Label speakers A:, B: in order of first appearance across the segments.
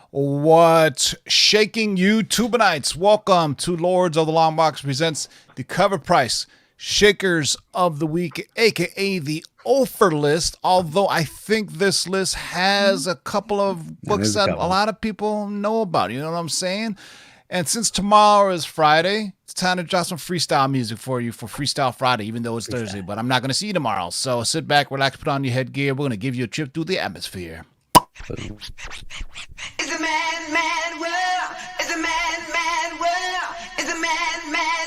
A: What's shaking YouTubenites? Welcome to Lords of the Long Box presents the CovrPrice Shakers of the Week, aka the offer list. Although I think this list has a couple of books that a lot of people know about. You know what I'm saying? And since tomorrow is Friday, it's time to drop some freestyle music for you for Freestyle Friday, even though it's Thursday. But I'm not going to see you tomorrow. So sit back, relax, put on your headgear. We're going to give you a trip through the atmosphere.
B: It's a man world. It's a man world. It's a man world.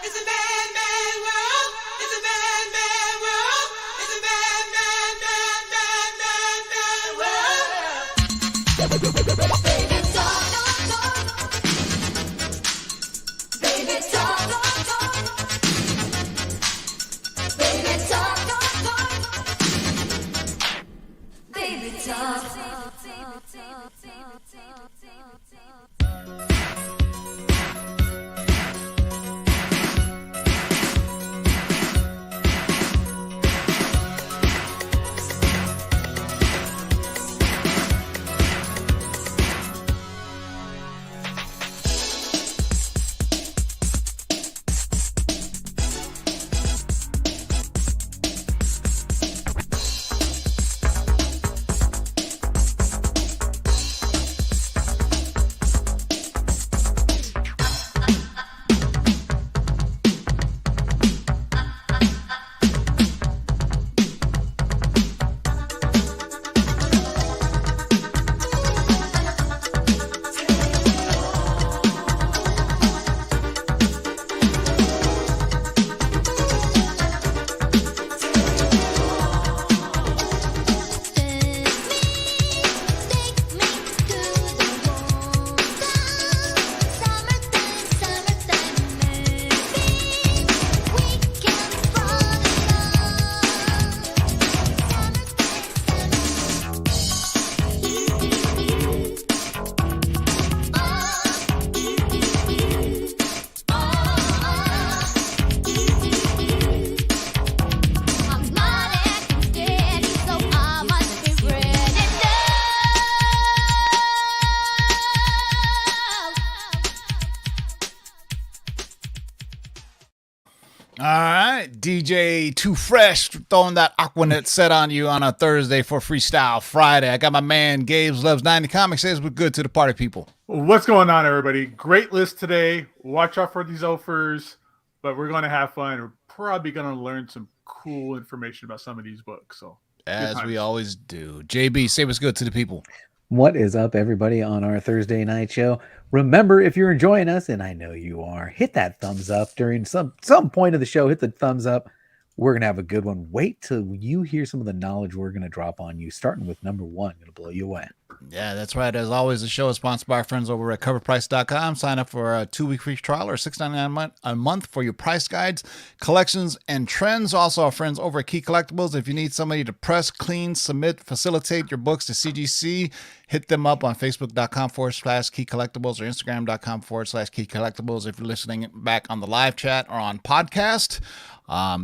B: It's a man world. It's a man world. It's a man world. Baby talk. Baby talk. Baby talk. Baby talk.
A: DJ Too Fresh throwing that Aquanet set on you on a Thursday for Freestyle Friday. I got my man Gabe's Loves 90 Comics. Says we're good to the party people.
C: What's going on, everybody? Great list today. Watch out for these offers, but we're going to have fun. We're probably going to learn some cool information about some of these books. So,
A: as we always do. JB, say what's good to the people.
D: What is up, everybody, on our Thursday night show? Remember, if you're enjoying us, and I know you are, hit that thumbs up during some point of the show. Hit the thumbs up. We're going to have a good one. Wait till you hear some of the knowledge we're going to drop on you, starting with number one. Going to blow you away.
A: Yeah, that's right. As always, the show is sponsored by our friends over at CovrPrice.com. Sign up for a 2-week free trial or $6.99 a month for your price guides, collections, and trends. Also, our friends over at Key Collectibles. If you need somebody to press, clean, submit, facilitate your books to CGC, hit them up on Facebook.com/Key Collectibles or Instagram.com/Key Collectibles. If you're listening back on the live chat or on podcast, I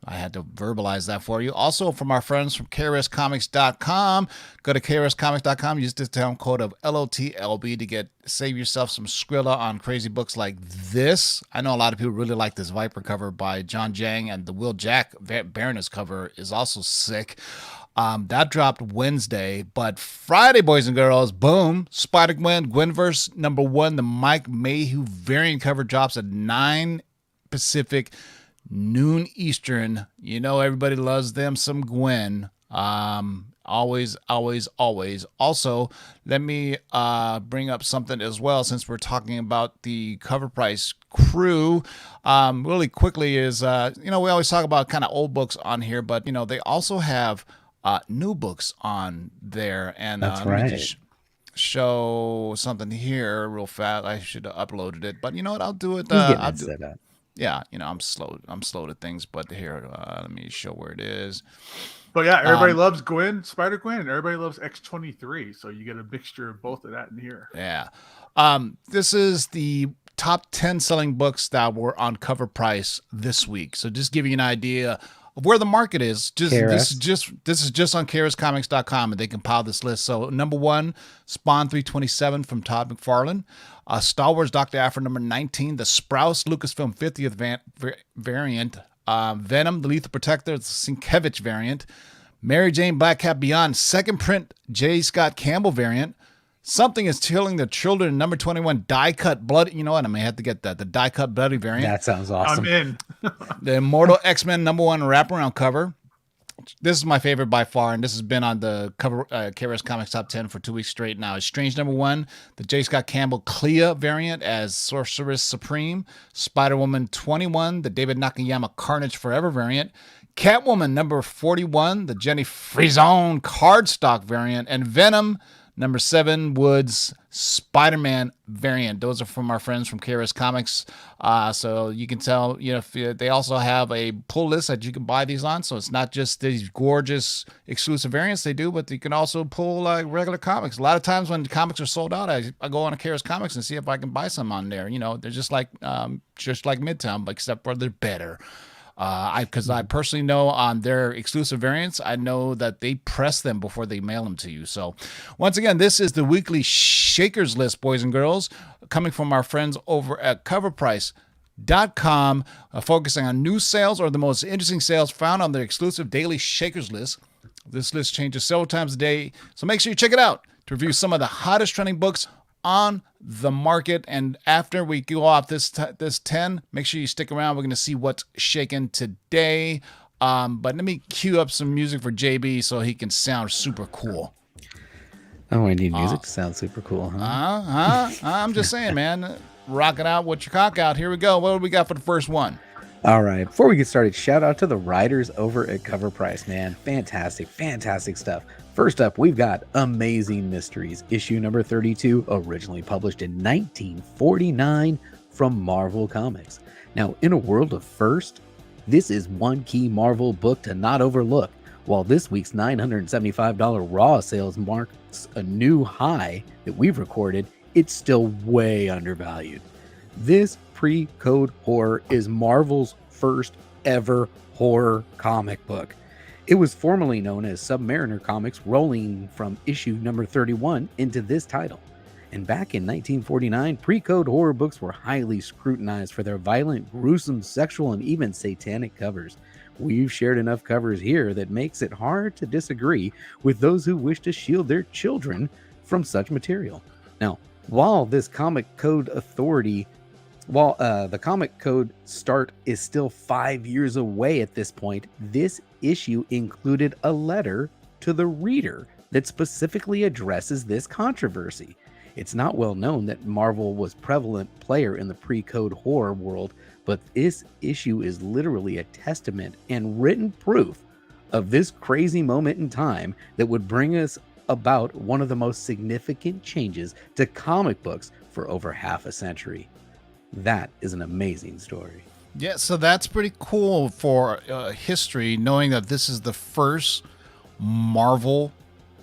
A: had to verbalize that for you. Also, from our friends from KRSComics.com, go to KRSComics.com. Use the discount code of LOTLB to save yourself some Skrilla on crazy books like this. I know a lot of people really like this Viper cover by John Jang, and the Will Jack Baroness cover is also sick. That dropped Wednesday, but Friday, boys and girls, boom, Spider-Gwen, Gwenverse #1, the Mike Mayhew variant cover drops at 9 Pacific, noon Eastern. You know, everybody loves them some Gwen. Always. Also, let me bring up something as well, since we're talking about the CovrPrice crew. Really quickly is, we always talk about kind of old books on here, but, they also have new books on there. And
D: that's right.
A: Let me just show something here real fast. I should have uploaded it, but you know what? I'll do it. I'll do it. Yeah, I'm slow to things, but here, let me show where it is.
C: But yeah, everybody loves Spider-Gwen, and everybody loves X-23, so you get a mixture of both of that in here.
A: Yeah. This is the top 10 selling books that were on CovrPrice this week. So just give you an idea of where the market is.
D: KRS.
A: This is just on KRScomics.com, and they compile this list. So number 1, Spawn 327 from Todd McFarlane. Star Wars Dr. Aphra number 19, the Sprouse Lucasfilm 50th variant. Venom, the Lethal Protector, the Sienkiewicz variant. Mary Jane Black Cat Beyond, second print, J. Scott Campbell variant. Something is Killing the Children, number 21, die cut bloody. You know what? I may have to get that. The die cut bloody variant.
D: That sounds awesome.
C: I'm in.
A: The Immortal X-Men number 1 wraparound cover. This is my favorite by far, and this has been on the cover KRS Comics Top 10 for 2 weeks straight now. It's Strange number 1, the J. Scott Campbell Clea variant as Sorceress Supreme. Spider-Woman 21, the David Nakayama Carnage Forever variant. Catwoman number 41, the Jenny Frison cardstock variant. And Venom number 7, Woods Spider-Man variant. Those are from our friends from KRS Comics. So you can tell, if they also have a pull list that you can buy these on. So it's not just these gorgeous exclusive variants they do, but you can also pull like regular comics. A lot of times when comics are sold out, I go on to KRS Comics and see if I can buy some on there. They're just like Midtown, but except for they're better. Because I personally know on their exclusive variants, I know that they press them before they mail them to you. So once again, this is the weekly Shakers list, boys and girls, coming from our friends over at CovrPrice.com, focusing on new sales or the most interesting sales found on their exclusive daily Shakers list. This list changes several times a day, so make sure you check it out to review some of the hottest trending books on the market. And after we go off this 10, make sure you stick around. We're going to see what's shaking today. But let me cue up some music for JB so he can sound super cool.
D: Oh, I need music to sound super cool, huh?
A: I'm just saying, man. Rock it out with your cock out. Here we go. What do we got for the first one?
D: All right. Before we get started, shout out to the writers over at CovrPrice, man. Fantastic stuff. First up, we've got Amazing Mysteries, issue number 32, originally published in 1949 from Marvel Comics. Now, in a world of first, this is one key Marvel book to not overlook. While this week's $975 raw sales marks a new high that we've recorded, it's still way undervalued. This pre-code horror is Marvel's first ever horror comic book. It was formerly known as Submariner Comics, rolling from issue number 31 into this title. And back in 1949, pre-code horror books were highly scrutinized for their violent, gruesome, sexual, and even satanic covers. We've shared enough covers here that makes it hard to disagree with those who wish to shield their children from such material. Now, while the comic code start is still 5 years away at this point, this issue included a letter to the reader that specifically addresses this controversy. It's not well known that Marvel was a prevalent player in the pre-code horror world, but this issue is literally a testament and written proof of this crazy moment in time that would bring us about one of the most significant changes to comic books for over half a century. That is an amazing story.
A: Yeah, so that's pretty cool for history, knowing that this is the first Marvel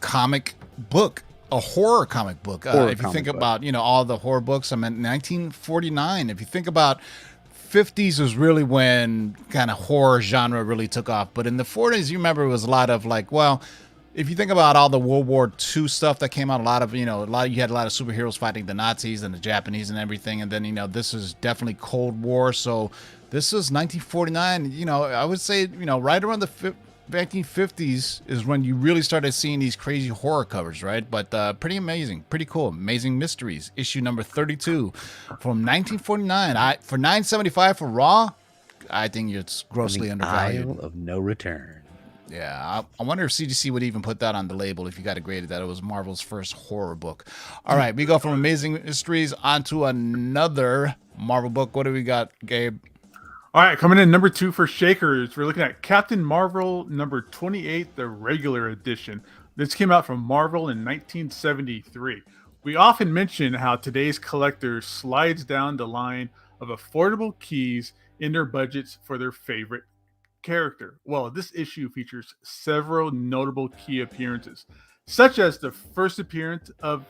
A: comic book, a horror comic book. If you think about, all the horror books, I mean, 1949. If you think about 50s was really when kind of horror genre really took off. But in the 40s, you remember it was a lot of if you think about all the World War II stuff that came out, you had a lot of superheroes fighting the Nazis and the Japanese and everything. And then, this is definitely Cold War. So this is 1949. I would say, right around the 1950s is when you really started seeing these crazy horror covers, right? But pretty amazing, pretty cool. Amazing Mysteries, issue number 32 from 1949. For $9.75 for raw, I think it's grossly undervalued.
D: Isle of No Return.
A: Yeah, I wonder if CGC would even put that on the label if you got it graded that it was Marvel's first horror book. All right, we go from Amazing Mysteries onto another Marvel book. What do we got, Gabe?
C: All right, coming in number 2 for Shakers, we're looking at Captain Marvel number 28, the regular edition. This came out from Marvel in 1973. We often mention how today's collector slides down the line of affordable keys in their budgets for their favorite character. Well, this issue features several notable key appearances, such as the first appearance of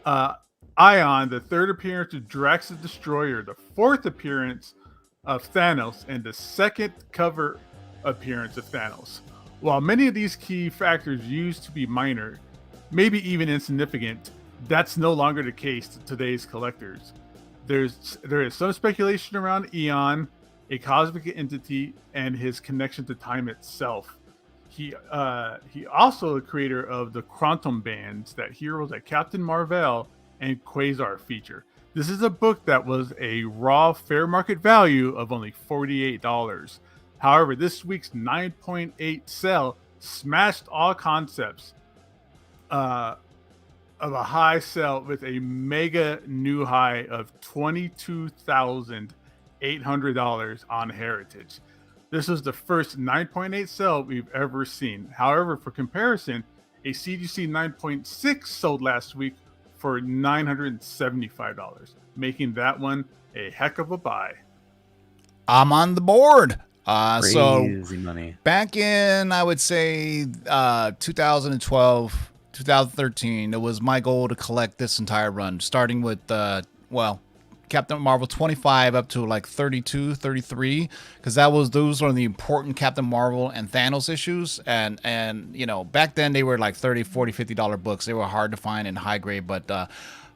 C: Ion, the third appearance of Drax the Destroyer, the fourth appearance of Thanos, and the second cover appearance of Thanos. While many of these key factors used to be minor, maybe even insignificant, that's no longer the case to today's collectors. There is some speculation around Eon, a cosmic entity, and his connection to time itself. He also the creator of the quantum bands that heroes like Captain Marvel and Quasar feature. This is a book that was a raw fair market value of only $48. However, this week's 9.8 sell smashed all concepts of a high sell with a mega new high of $22,800 on Heritage. This is the first 9.8 sell we've ever seen. However, for comparison, a CGC 9.6 sold last week for $975, making that one a heck of a buy.
A: I'm on the board. So
D: Crazy money.
A: back in, I would say, 2012, 2013, it was my goal to collect this entire run, starting with, Captain Marvel 25 up to like 32, 33, because those were the important Captain Marvel and Thanos issues. And back then they were like $30, $40, $50 books. They were hard to find and high grade, but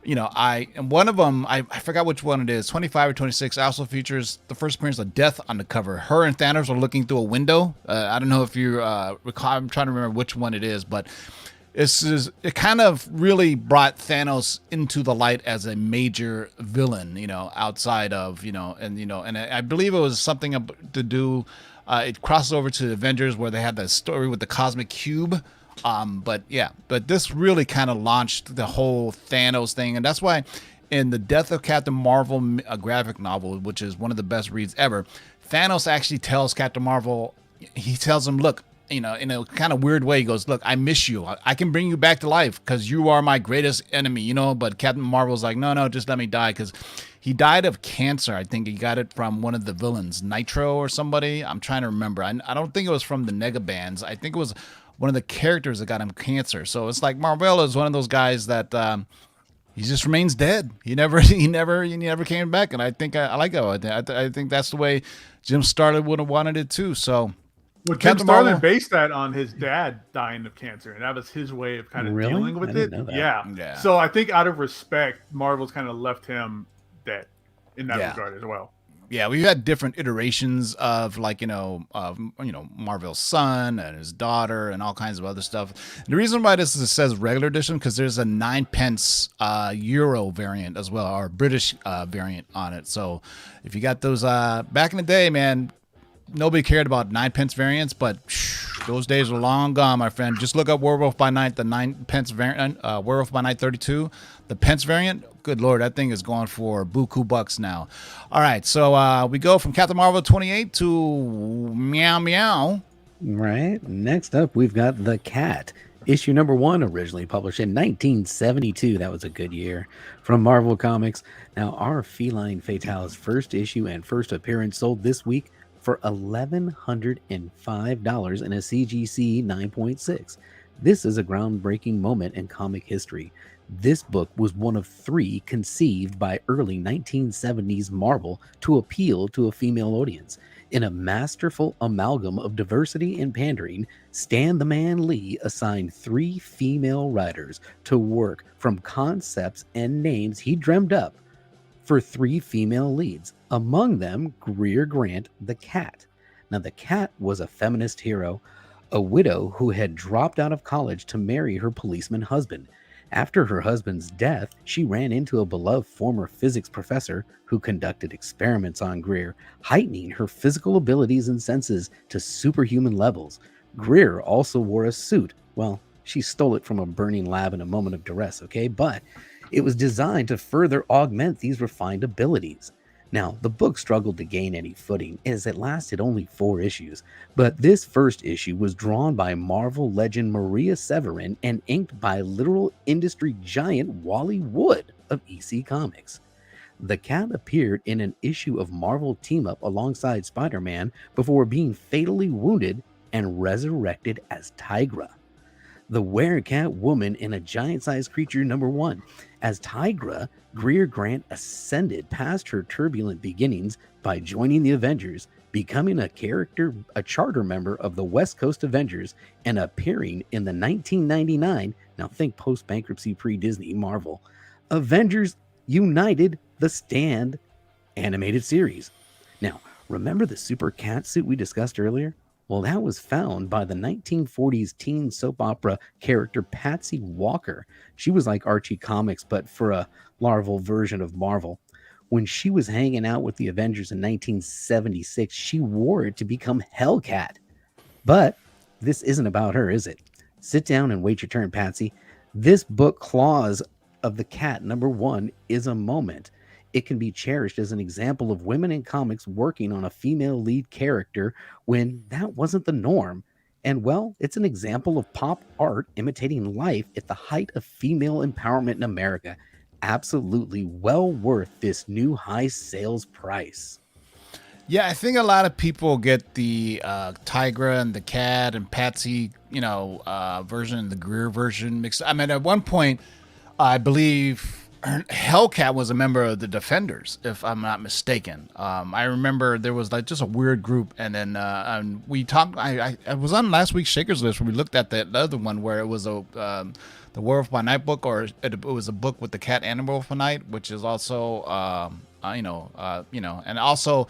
A: and one of them, I forgot which one it is, 25 or 26, also features the first appearance of Death on the cover. Her and Thanos are looking through a window. I don't know if you recall, I'm trying to remember which one it is, but it kind of really brought Thanos into the light as a major villain, outside of, and I believe it was something to do, it crosses over to Avengers where they had that story with the Cosmic Cube. But this really kind of launched the whole Thanos thing. And that's why in the Death of Captain Marvel graphic novel, which is one of the best reads ever, Thanos actually tells Captain Marvel, he tells him, look, in a kind of weird way, he goes, look, I miss you. I can bring you back to life because you are my greatest enemy, but Captain Marvel's like, no, just let me die, because he died of cancer. I think he got it from one of the villains, Nitro or somebody. I'm trying to remember. I don't think it was from the Negabands. I think it was one of the characters that got him cancer. So it's like Marvel is one of those guys that he just remains dead. He never came back. And I think I like that. I think that's the way Jim Starlin would have wanted it too. So
C: Well, Jim Starlin based that on his dad dying of cancer, and that was his way of kind of dealing with it. Yeah. So I think out of respect, Marvel's kind of left him dead in that regard as well.
A: Yeah, we've had different iterations of Marvel's son and his daughter and all kinds of other stuff. The reason why says regular edition, because there's a 9p Euro variant as well, or British variant on it. So if you got those back in the day, man, nobody cared about 9p variants, but those days are long gone, my friend. Just look up Werewolf by Night, the 9p variant, Werewolf by Night 32, the pence variant. Good Lord, that thing is going for buku bucks now. All right, so we go from Captain Marvel 28 to Meow Meow.
D: Right. Next up, we've got The Cat. Issue number 1, originally published in 1972. That was a good year from Marvel Comics. Now, our Feline Fatale's first issue and first appearance sold this week for $1,105 in a CGC 9.6. This is a groundbreaking moment in comic history. This book was one of 3 conceived by early 1970s Marvel to appeal to a female audience. In a masterful amalgam of diversity and pandering, Stan the Man Lee assigned 3 female writers to work from concepts and names he dreamed up for 3 female leads, among them Greer Grant, the Cat. Now, the Cat was a feminist hero, a widow who had dropped out of college to marry her policeman husband. After her husband's death, she ran into a beloved former physics professor who conducted experiments on Greer, heightening her physical abilities and senses to superhuman levels. Greer also wore a suit. Well, she stole it from a burning lab in a moment of duress, okay? But it was designed to further augment these refined abilities. Now, the book struggled to gain any footing as it lasted only 4 issues, but this first issue was drawn by Marvel legend Maria Severin and inked by literal industry giant Wally Wood of EC Comics. The Cat appeared in an issue of Marvel Team Up alongside Spider-Man before being fatally wounded and resurrected as Tigra, the Werecat woman in a giant-sized creature number 1. As Tigra, Greer Grant ascended past her turbulent beginnings by joining the Avengers, becoming a charter member of the West Coast Avengers, and appearing in the 1999, now think post-bankruptcy pre-Disney Marvel, Avengers United the Stand animated series. Now, remember the super cat suit we discussed earlier? Well, that was found by the 1940s teen soap opera character Patsy Walker. She was like Archie Comics, but for a larval version of Marvel. When she was hanging out with the Avengers in 1976, she wore it to become Hellcat. But this isn't about her, is it? Sit down and wait your turn, Patsy. This book, Claws of the Cat, #1, is a moment. It can be cherished as an example of women in comics working on a female lead character when that wasn't the norm. And well, it's an example of pop art imitating life at the height of female empowerment in America. Absolutely well worth this new high sales price.
A: Yeah, I think a lot of people get the Tigra and the Cat and Patsy, version and the Greer version mixed. I mean, at one point, I believe Hellcat was a member of the Defenders, if I'm not mistaken. I remember there was like just a weird group, and then we talked. I was on last week's Shakers list where we looked at that other one where it was the Werewolf by Night book, or it was a book with the Cat and the Werewolf by Night, which is also and also.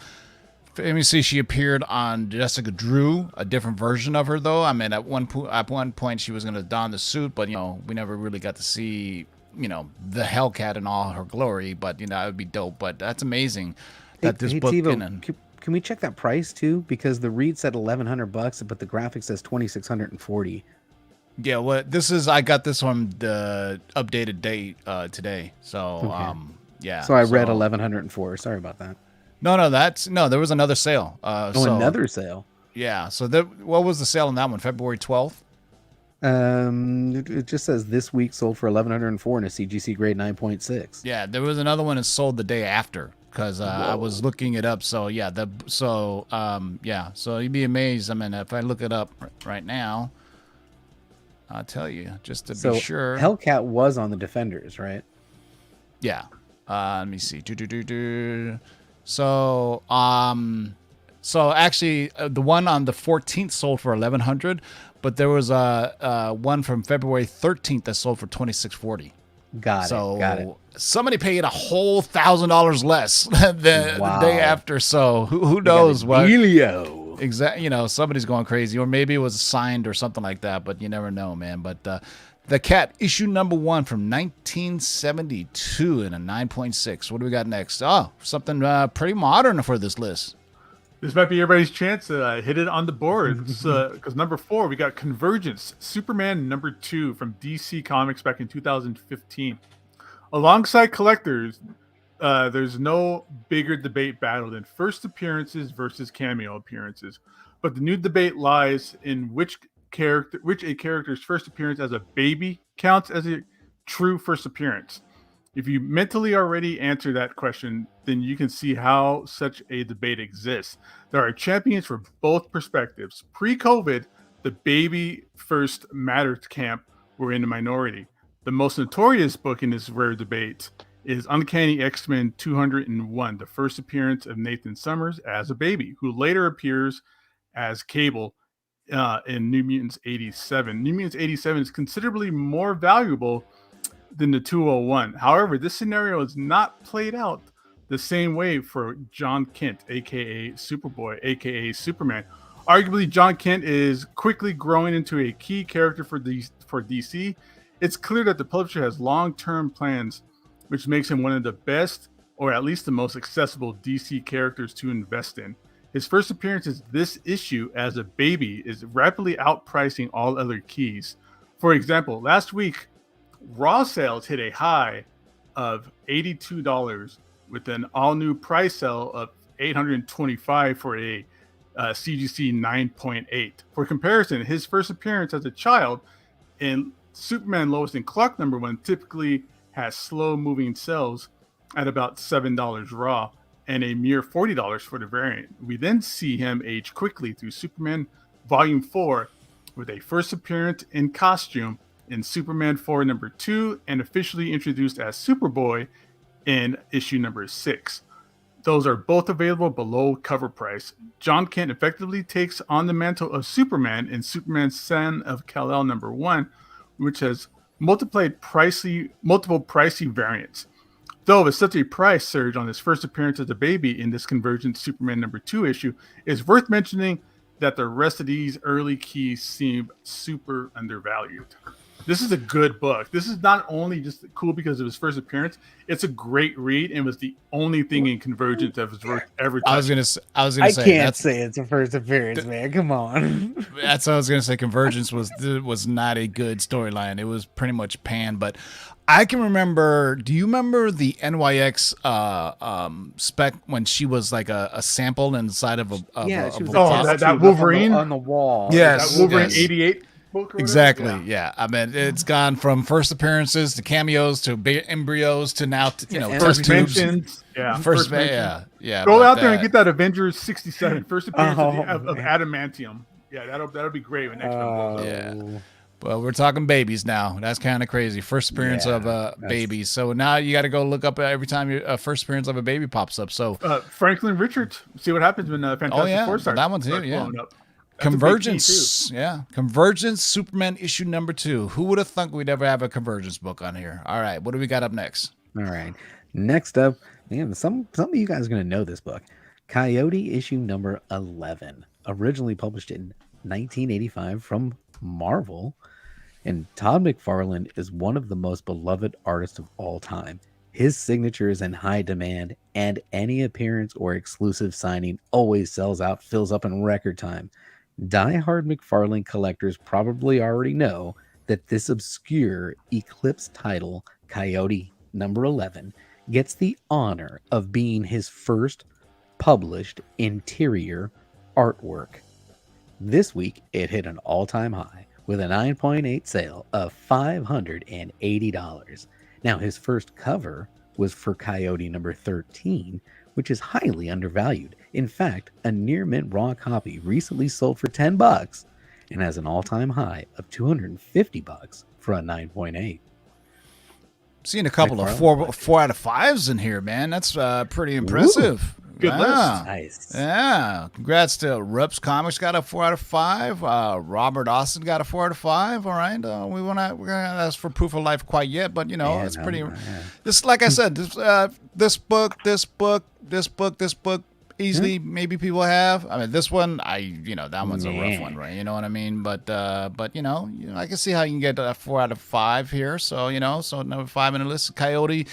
A: Let me see. She appeared on Jessica Drew, a different version of her, though. I mean, at one point, she was going to don the suit, but we never really got to see the Hellcat in all her glory. But it would be dope. But that's amazing that this book.
D: Tivo, can we check that price too? Because the read said $1,100, but the graphic says $2,640.
A: Yeah, well, I got this from the updated date today. So
D: Okay.
A: yeah.
D: So I read $1,104. Sorry about that.
A: No, there was another sale.
D: Another sale.
A: Yeah. So what was the sale on that one? February 12th?
D: It just says this week sold for $1,104 in a CGC grade 9.6.
A: Yeah, there was another one that sold the day after because I was looking it up. So yeah, so you'd be amazed. I mean, if I look it up right now, I'll tell you just to be sure.
D: Hellcat was on the Defenders, right?
A: Yeah. Let me see. So actually, the one on the 14th sold for $1,100, but there was a one from February 13th that sold for $2,640.
D: Got it.
A: Somebody paid a whole $1,000 less than the day after. So who knows what? Exactly. Somebody's going crazy, or maybe it was signed or something like that. But you never know, man. But the Cat, issue #1 from 1972 in a 9.6. What do we got next? Oh, something pretty modern for this list.
C: This might be everybody's chance to hit it on the board. Because #4, we got Convergence, Superman #2 from DC Comics back in 2015. Alongside collectors, there's no bigger debate battle than first appearances versus cameo appearances. But the new debate lies in which a character's first appearance as a baby counts as a true first appearance. If you mentally already answer that question, then you can see how such a debate exists. There are champions for both perspectives. Pre-COVID, the baby first mattered camp were in the minority. The most notorious book in this rare debate is Uncanny X-Men 201, the first appearance of Nathan Summers as a baby, who later appears as Cable in New Mutants 87. New Mutants 87 is considerably more valuable than the 201. However, this scenario is not played out the same way for John Kent, aka Superboy, aka Superman. Arguably, John Kent is quickly growing into a key character for DC. It's clear that the publisher has long-term plans, which makes him one of the best, or at least the most accessible DC characters to invest in. His first appearance is this issue as a baby is rapidly outpricing all other keys. For example, last week, Raw sales hit a high of $82 with an all-new price sale of $825 for a CGC 9.8. For comparison, his first appearance as a child in Superman Lois and Clark #1 typically has slow-moving sales at about $7 raw and a mere $40 for the variant. We then see him age quickly through Superman Volume 4 with a first appearance in costume in Superman 4 #2 and officially introduced as Superboy in issue #6. Those are both available below cover price. John Kent effectively takes on the mantle of Superman in Superman Son of Kal-El #1, which has multiple pricey variants. Though with such a price surge on his first appearance as a baby in this Convergence Superman #2 issue, it's worth mentioning that the rest of these early keys seem super undervalued. This is a good book. This is not only just cool because of his first appearance, it's a great read and was the only thing in Convergence that was worth ever touching.
A: I was gonna say
D: can't say it's a first appearance, man. Come on.
A: That's what I was gonna say. Convergence was not a good storyline. It was pretty much panned, but I can remember. Do you remember the NYX spec when she was like a sample inside of a
D: She was
C: that Wolverine
D: on the wall.
A: Yes,
C: that Wolverine
A: yes.
C: 88 book. Or
A: Exactly.
C: whatever?
A: Yeah. I mean, it's gone from first appearances to cameos to embryos to now,
D: and
A: first tubes.
C: mentions. Yeah.
A: First,
C: mention.
A: yeah.
C: Go
A: but
C: out there and get that Avengers 67 first appearance of
D: man.
C: Adamantium. Yeah, that'll be great when next one goes.
A: Yeah. Well, we're talking babies now. That's kind of crazy. First appearance of babies. So now you got to go look up every time your first appearance of a baby pops up. So
C: Franklin Richards. See what happens when Fantastic Four starts.
A: That one too. Yeah.
C: Blowing up.
A: Convergence, Convergence, Superman issue #2. Who would have thunk we'd ever have a Convergence book on here? All right, what do we got up next?
D: All right. Next up, man, some of you guys are going to know this book. Coyote issue #11, originally published in 1985 from Marvel. And Todd McFarlane is one of the most beloved artists of all time. His signature is in high demand, and any appearance or exclusive signing always sells out, fills up in record time. Die-hard McFarlane collectors probably already know that this obscure Eclipse title, Coyote #11, gets the honor of being his first published interior artwork. This week, it hit an all-time high with a 9.8 sale of $580. Now, his first cover was for Coyote #13, which is highly undervalued. In fact, a near mint raw copy recently sold for $10 and has an all-time high of $250 for a 9.8.
A: Seeing a couple of 4 out of 5s in here, man. That's pretty impressive.
C: Good list.
D: Nice.
A: Yeah. Congrats to Reps Comics, got a 4 out of 5. Robert Austin got a 4 out of 5. All right. We're gonna ask for proof of life quite yet, but it's pretty. This, like I said, this book. Easily, maybe people have. I mean, this one, that one's a rough one, right? You know what I mean? But I can see how you can get a 4 out of 5 here. So so number 5 in the list, Coyote,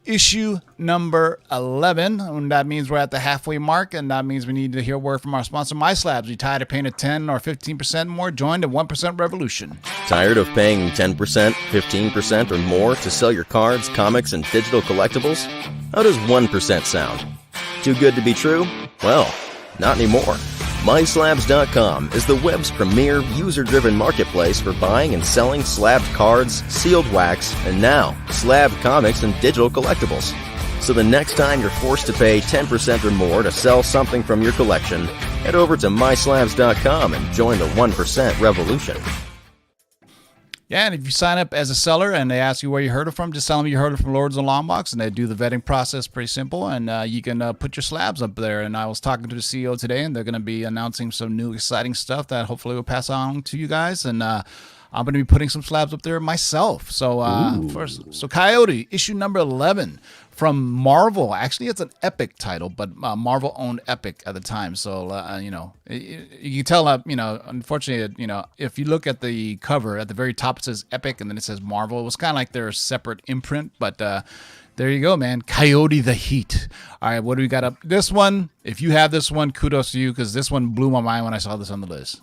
A: issue #11. And that means we're at the halfway mark, and that means we need to hear a word from our sponsor, My Slabs. You tired of paying a 10 or 15% more? Join the 1% revolution.
E: Tired of paying 10%, 15%, or more to sell your cards, comics, and digital collectibles? How does 1% sound? Too good to be true? Well, not anymore. MySlabs.com is the web's premier user-driven marketplace for buying and selling slabbed cards, sealed wax, and now slabbed comics and digital collectibles. So the next time you're forced to pay 10% or more to sell something from your collection, head over to MySlabs.com and join the 1% revolution.
A: Yeah, and if you sign up as a seller and they ask you where you heard it from, just tell them you heard it from Lords of Longbox, and they do the vetting process pretty simple, and you can put your slabs up there. And I was talking to the CEO today, and they're going to be announcing some new exciting stuff that hopefully we'll pass on to you guys. And I'm going to be putting some slabs up there myself. So Coyote, issue #11 from Marvel. Actually, it's an Epic title, but Marvel owned Epic at the time. So you can tell unfortunately, if you look at the cover at the very top, it says Epic, and then it says Marvel. It was kind of like their separate imprint, but there you go, man. Coyote the Heat. All right, what do we got up? This one, if you have this one, kudos to you, because this one blew my mind when I saw this on the list.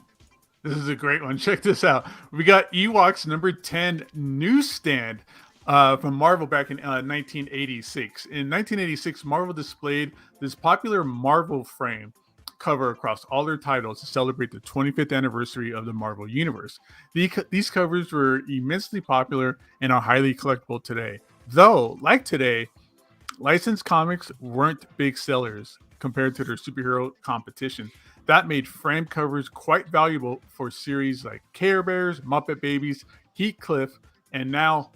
C: This is a great one. Check this out. We got Ewoks #10 newsstand from Marvel back in 1986. In 1986, Marvel displayed this popular Marvel frame cover across all their titles to celebrate the 25th anniversary of the Marvel Universe. These covers were immensely popular and are highly collectible today. Though, like today, licensed comics weren't big sellers compared to their superhero competition. That made frame covers quite valuable for series like Care Bears, Muppet Babies, Heathcliff, and now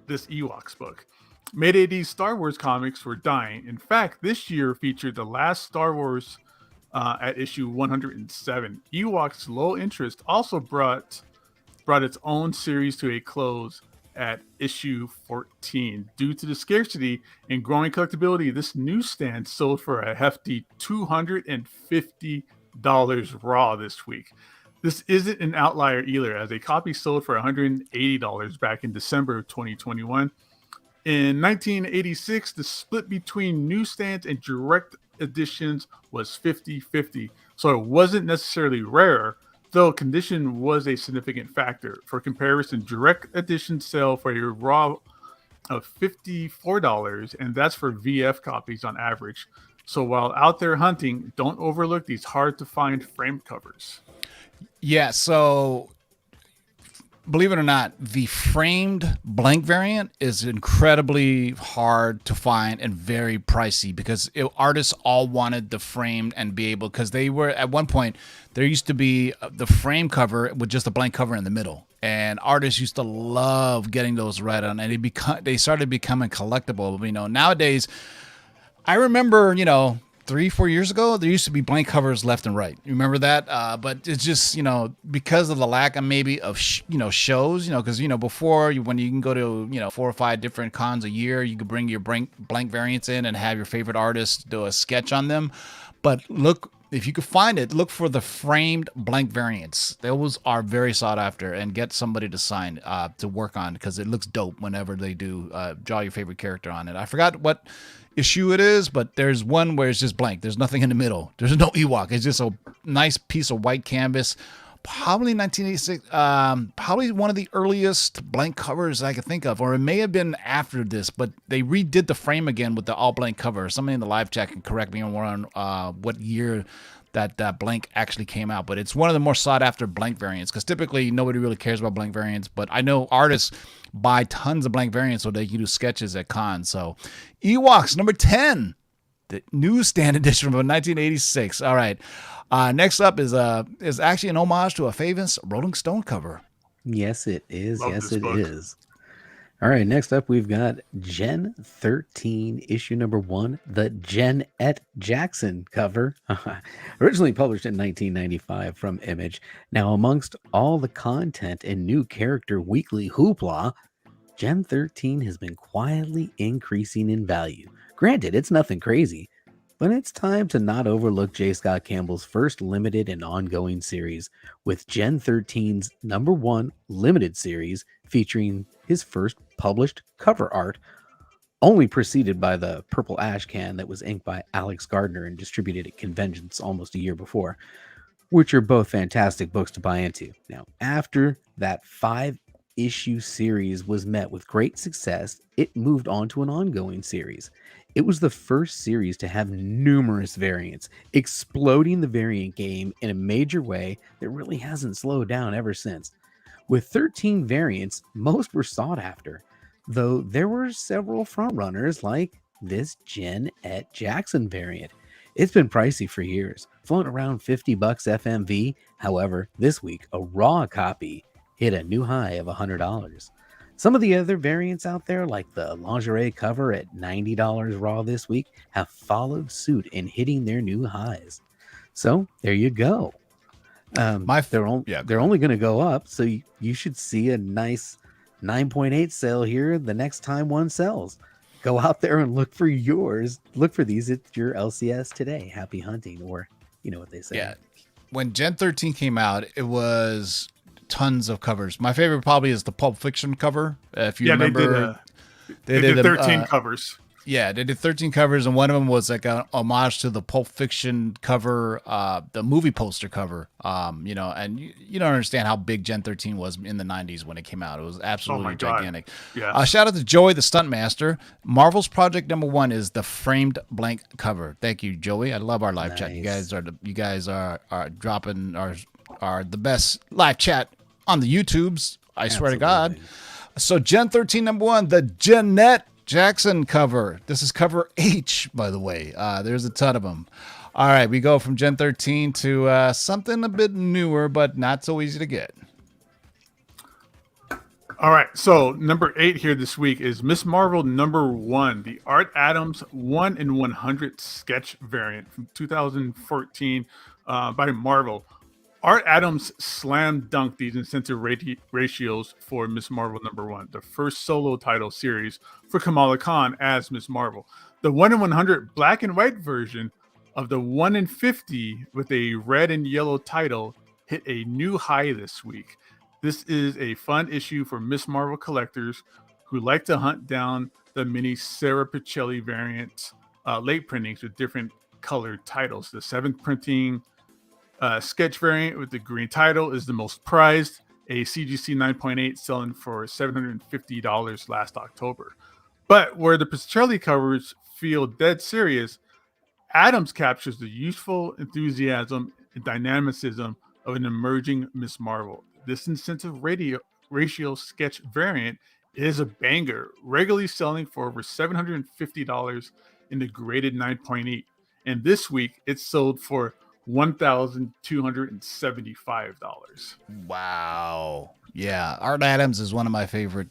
C: this Ewoks book. Mid-80s Star Wars comics were dying. In fact, this year featured the last Star Wars at issue 107. Ewok's low interest also brought its own series to a close at issue 14. Due to the scarcity and growing collectability, this newsstand sold for a hefty $250 raw this week. This isn't an outlier either, as a copy sold for $180 back in December of 2021. In 1986, the split between newsstands and direct editions was 50-50, so it wasn't necessarily rare, though condition was a significant factor. For comparison, direct editions sell for a raw of $54, and that's for VF copies on average. So while out there hunting, don't overlook these hard-to-find framed covers.
A: Yeah, so believe it or not, the framed blank variant is incredibly hard to find and very pricey because artists all wanted the framed and be able, because they were at one point, there used to be the frame cover with just a blank cover in the middle. And artists used to love getting those right on, and they started becoming collectible. You know, nowadays, I remember, 3-4 years ago, there used to be blank covers left and right. You remember that? But it's just, because of the lack of maybe of, shows, because, before when you can go to, 4 or 5 different cons a year, you could bring your blank variants in and have your favorite artist do a sketch on them. But look, if you could find it, look for the framed blank variants. Those are very sought after, and get somebody to sign to work on, because it looks dope whenever they do draw your favorite character on it. I forgot what issue it is, but there's one where it's just blank. There's nothing in the middle. There's no Ewok. It's just a nice piece of white canvas. Probably 1986, probably one of the earliest blank covers I could think of, or it may have been after this, but they redid the frame again with the all blank cover. Somebody in the live chat can correct me on what year that blank actually came out, but it's one of the more sought after blank variants, because typically nobody really cares about blank variants, but I know artists buy tons of blank variants so they can do sketches at cons. So Ewoks number 10, the newsstand edition from 1986. All right. Next up is actually an homage to a famous Rolling Stone cover.
D: Yes, it is.
C: Love
D: yes,
C: this
D: it
C: book.
D: is. All right, next up, we've got Gen 13, issue number 1, the Jeanette Jackson cover. Originally published in 1995 from Image. Now, amongst all the content and new character weekly hoopla, Gen 13 has been quietly increasing in value. Granted, it's nothing crazy, but it's time to not overlook J. Scott Campbell's first limited and ongoing series, with Gen 13's number 1 limited series featuring his first published cover art, only preceded by the Purple Ash can that was inked by Alex Gardner and distributed at conventions almost a year before, which are both fantastic books to buy into. Now, after that 5-issue series was met with great success, it moved on to an ongoing series. It was the first series to have numerous variants, exploding the variant game in a major way that really hasn't slowed down ever since. With 13 variants, most were sought after, though there were several frontrunners like this Jeanette Jackson variant. It's been pricey for years, floating around $50 FMV. However, this week, a raw copy hit a new high of $100. Some of the other variants out there, like the lingerie cover at $90 raw this week, have followed suit in hitting their new highs. So there you go. They're only going to go up, so you should see a nice 9.8 sale here the next time one sells. Go out there and look for yours. Look for these at your LCS today. Happy hunting, or you know what they say.
A: Yeah. When Gen 13 came out, it was tons of covers. My favorite probably is the Pulp Fiction cover. If you remember,
C: they did 13 covers.
A: Yeah, they did 13 covers, and one of them was like a homage to the Pulp Fiction cover, the movie poster cover. And you don't understand how big Gen 13 was in the 90s when it came out. It was absolutely gigantic.
C: Yeah.
A: Shout out to Joey, the Stuntmaster. Marvel's Project number 1 is the framed blank cover. Thank you, Joey. I love our live chat. You guys are dropping are the best live chat on the YouTubes. I swear to God. So Gen 13 number 1, the Jeanette Jackson cover. This is cover H, by the way. There's a ton of them. All right, we go from Gen 13 to something a bit newer, but not so easy to get.
C: All right, so number 8 here this week is Miss Marvel number 1, the Art Adams 1 in 100 sketch variant from 2014 by Marvel. Art Adams slam dunked these incentive ratios for Miss Marvel number 1, the first solo title series for Kamala Khan as Miss Marvel. The 1 in 100 black and white version of the 1 in 50 with a red and yellow title hit a new high this week. This is a fun issue for Miss Marvel collectors who like to hunt down the mini Sarah Pichelli variant late printings with different colored titles. The 7th printing sketch variant with the green title is the most prized, a CGC 9.8 selling for $750 last October. But where the Pichelli covers feel dead serious, Adams captures the youthful enthusiasm and dynamicism of an emerging Miss Marvel. This incentive ratio sketch variant is a banger, regularly selling for over $750 in the graded 9.8. And this week, it sold for $1,275.
A: Wow. Yeah. Art Adams is one of my favorite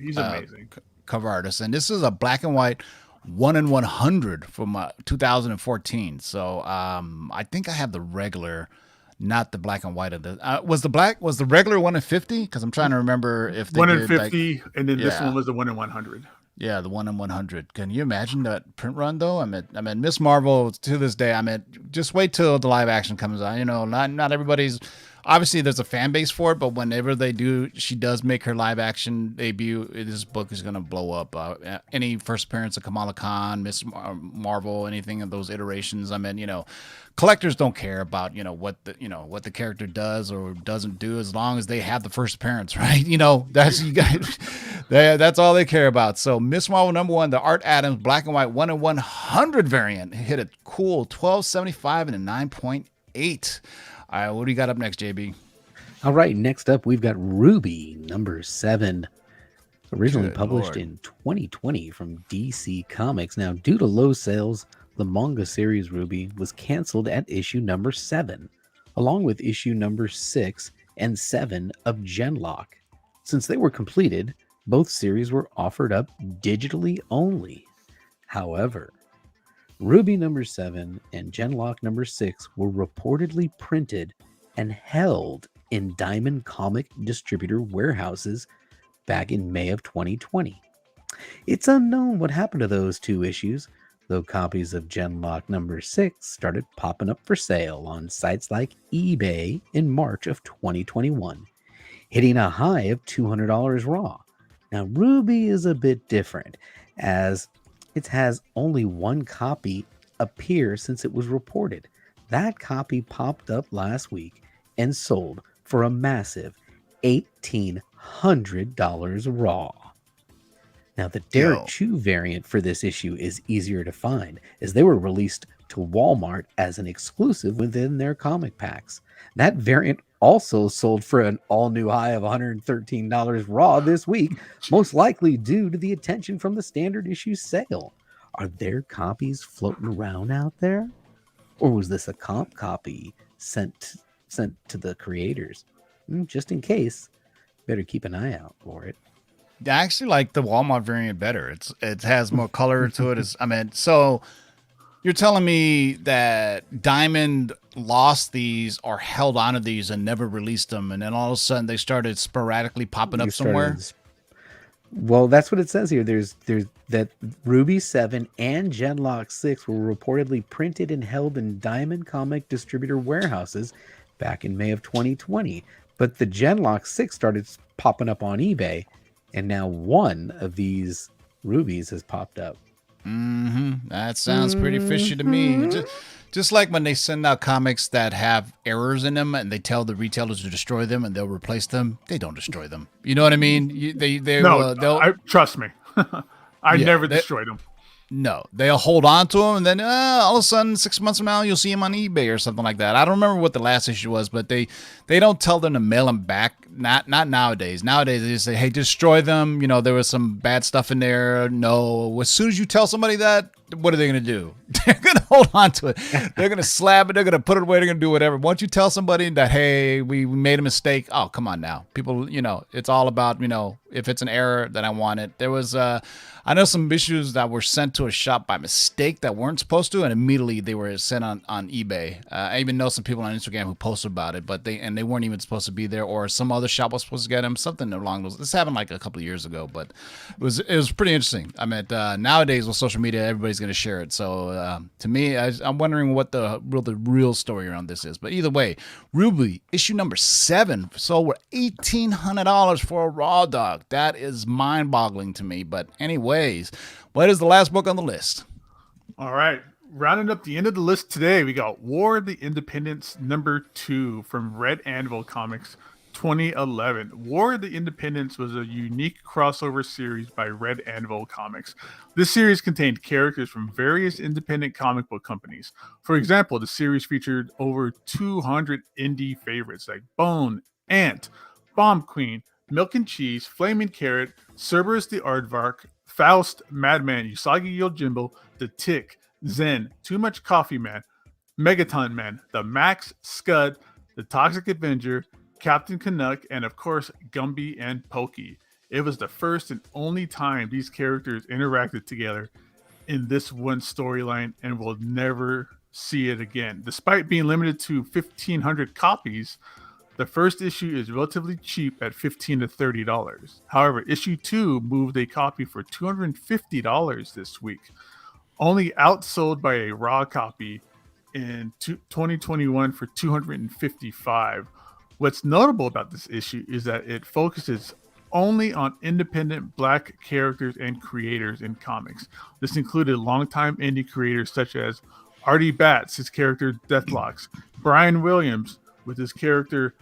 C: he's amazing.
A: Cover artists. And this is a black and white 1 in 100 from 2014. So I think I have the regular, not the black and white of the was the regular 1 in 50? Because I'm trying to remember if they
C: 1
A: did
C: in 50, and then this
A: yeah.
C: one was the 1 in 100.
A: Yeah, the 1 in 100. Can you imagine that print run though? I mean, Miss Marvel to this day. Just wait till the live action comes out. You know, not everybody's. Obviously, there's a fan base for it, but whenever they do, she does make her live action debut. This book is going to blow up. Any first appearance of Kamala Khan, Miss Marvel, anything of those iterations. I mean, you know, collectors don't care about what the character does or doesn't do as long as they have the first appearance, right? You know, that's you guys. That's all they care about. So Miss Marvel number 1, the Art Adams black and white 1 in 100 variant hit a cool 1275 and a 9.8. All right, what do you got up next, JB?
D: All right, next up, we've got Ruby, number 7, originally
A: Good
D: published
A: Lord.
D: in 2020 from DC Comics. Now, due to low sales, the manga series Ruby was canceled at issue number 7, along with issue number 6 and 7 of Genlock. Since they were completed, both series were offered up digitally only. However, Ruby number 7 and Genlock number 6 were reportedly printed and held in Diamond comic distributor warehouses back in May of 2020. It's unknown what happened to those 2 issues, though copies of Genlock number 6 started popping up for sale on sites like eBay in March of 2021, hitting a high of $200 raw. Now, Ruby is a bit different, as it has only 1 copy appear since it was reported. That copy popped up last week and sold for a massive $1,800 raw. Now, the Derek Chu variant for this issue is easier to find, as they were released to Walmart as an exclusive within their comic packs. That variant also sold for an all-new high of $113 raw this week, most likely due to the attention from the standard issue sale. Are there copies floating around out there? Or was this a comp copy sent to the creators? Just in case, better keep an eye out for it.
A: I actually like the Walmart variant better. It has more color to it. So you're telling me that Diamond lost these or held onto these and never released them, and then all of a sudden they started sporadically popping up somewhere?
D: Well, that's what it says here. There's that Ruby 7 and Genlock 6 were reportedly printed and held in Diamond comic distributor warehouses back in May of 2020. But the Genlock 6 started popping up on eBay, and now 1 of these Rubies has popped up.
A: That sounds pretty fishy to me. Just like when they send out comics that have errors in them and they tell the retailers to destroy them and they'll replace them, they don't destroy them. You know what I mean?
C: Trust me. I never destroyed them.
A: No, they'll hold on to them, and then all of a sudden, 6 months from now, you'll see them on eBay or something like that. I don't remember what the last issue was, but they don't tell them to mail them back. Not nowadays. Nowadays, they just say, hey, destroy them. You know, there was some bad stuff in there. No. As soon as you tell somebody that, what are they going to do? They're going to hold on to it. They're going to slab it. They're going to put it away. They're going to do whatever. Once you tell somebody that, hey, we made a mistake. Oh, come on now. People, it's all about, if it's an error, then I want it. There was, I know some issues that were sent to a shop by mistake that weren't supposed to, and immediately they were sent on eBay. I even know some people on Instagram who posted about it, but they weren't even supposed to be there, or some other shop was supposed to get them, something along those. This happened like a couple of years ago, but it was pretty interesting. I mean, nowadays with social media, everybody's going to share it. So to me, I'm wondering what the real story around this is. But either way, Ruby issue number 7 sold for $1,800 for a raw dog. That is mind-boggling to me. But anyways, what is the last book on the list?
C: All right. Rounding up the end of the list today, we got War of the Independents number 2 from Red Anvil Comics 2011. War of the Independents was a unique crossover series by Red Anvil Comics. This series contained characters from various independent comic book companies. For example, the series featured over 200 indie favorites like Bone, Ant, Bomb Queen, Milk and Cheese, Flaming Carrot, Cerberus the Aardvark, Faust, Madman, Usagi Yojimbo, The Tick, Zen, Too Much Coffee Man, Megaton Man, The Max, Scud, The Toxic Avenger, Captain Canuck, and of course, Gumby and Pokey. It was the first and only time these characters interacted together in this one storyline, and we'll never see it again. Despite being limited to 1,500 copies, the first issue is relatively cheap at $15 to $30. However, issue 2 moved a copy for $250 this week, only outsold by a raw copy in 2021 for $255. What's notable about this issue is that it focuses only on independent Black characters and creators in comics. This included longtime indie creators such as Artie Batts, his character Deathlocks, Brian Williams with his character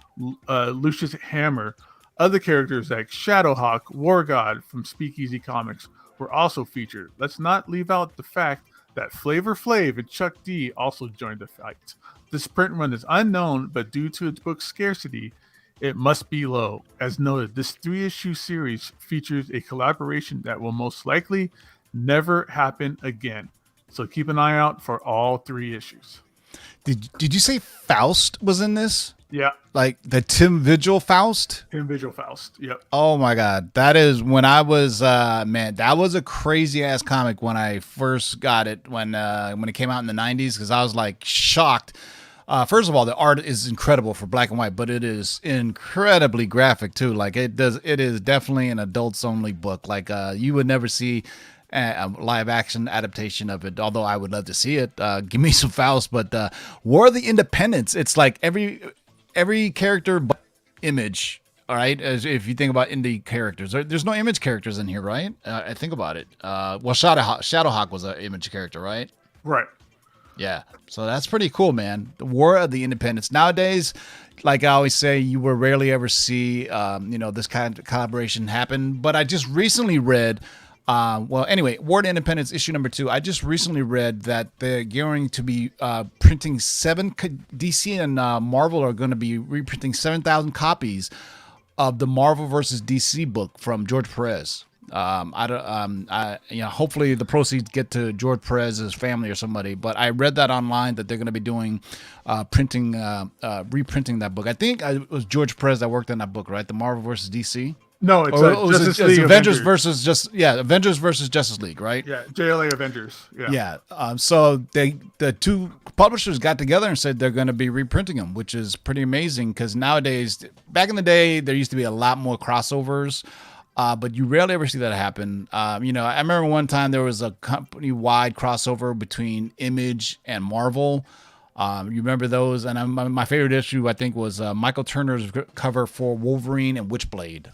C: Lucius Hammer. Other characters like Shadowhawk, War God from Speakeasy Comics were also featured. Let's not leave out the fact that Flavor Flav and Chuck D also joined the fight. This print run is unknown, but due to its book's scarcity, it must be low. As noted, this 3-issue series features a collaboration that will most likely never happen again. So keep an eye out for all 3 issues.
A: Did you say Faust was in this?
C: Yeah.
A: Like the Tim Vigil Faust?
C: Tim Vigil Faust. Yep.
A: Oh my God. That is when I was, man, that was a crazy ass comic when I first got it, when it came out in the 90s, because I was like shocked. First of all, the art is incredible for black and white, but it is incredibly graphic too. Like it is definitely an adults only book. Like you would never see a live action adaptation of it, although I would love to see it. Give me some Faust. But War of the Independents, it's like every character but Image. All right, as if you think about indie characters, there's no Image characters in here, right? I think about it. Well, Shadowhawk was an Image character, right?
C: Right.
A: Yeah, so that's pretty cool, man. The War of the Independents. Nowadays, like I always say, you will rarely ever see, this kind of collaboration happen. But I just recently read, War of the Independents issue number 2. I just recently read that they're going to be printing DC and Marvel are going to be reprinting 7,000 copies of the Marvel versus DC book from George Perez. Hopefully the proceeds get to George Perez's family or somebody, but I read that online that they're going to be doing, reprinting that book. I think it was George Perez that worked on that book, right? The Marvel versus DC.
C: No, it's Justice League
A: Avengers versus Avengers versus Justice League, right?
C: Yeah, JLA Avengers. Yeah.
A: So the two publishers got together and said they're going to be reprinting them, which is pretty amazing because nowadays, back in the day, there used to be a lot more crossovers. But you rarely ever see that happen. I remember one time there was a company-wide crossover between Image and Marvel. You remember those? And my favorite issue, I think, was Michael Turner's cover for Wolverine and Witchblade.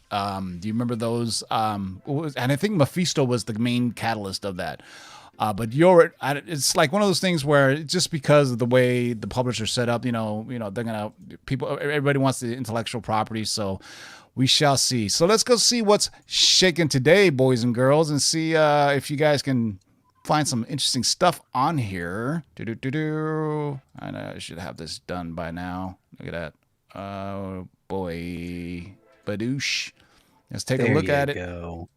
A: Do you remember those? And I think Mephisto was the main catalyst of that. But it's like one of those things where just because of the way the publisher's set up, everybody wants the intellectual property, so we shall see. So let's go see what's shaking today, boys and girls, and see if you guys can find some interesting stuff on here. I know I should have this done by now. Look at that. Oh, boy. Badoosh. Let's take a look at it.
D: Go.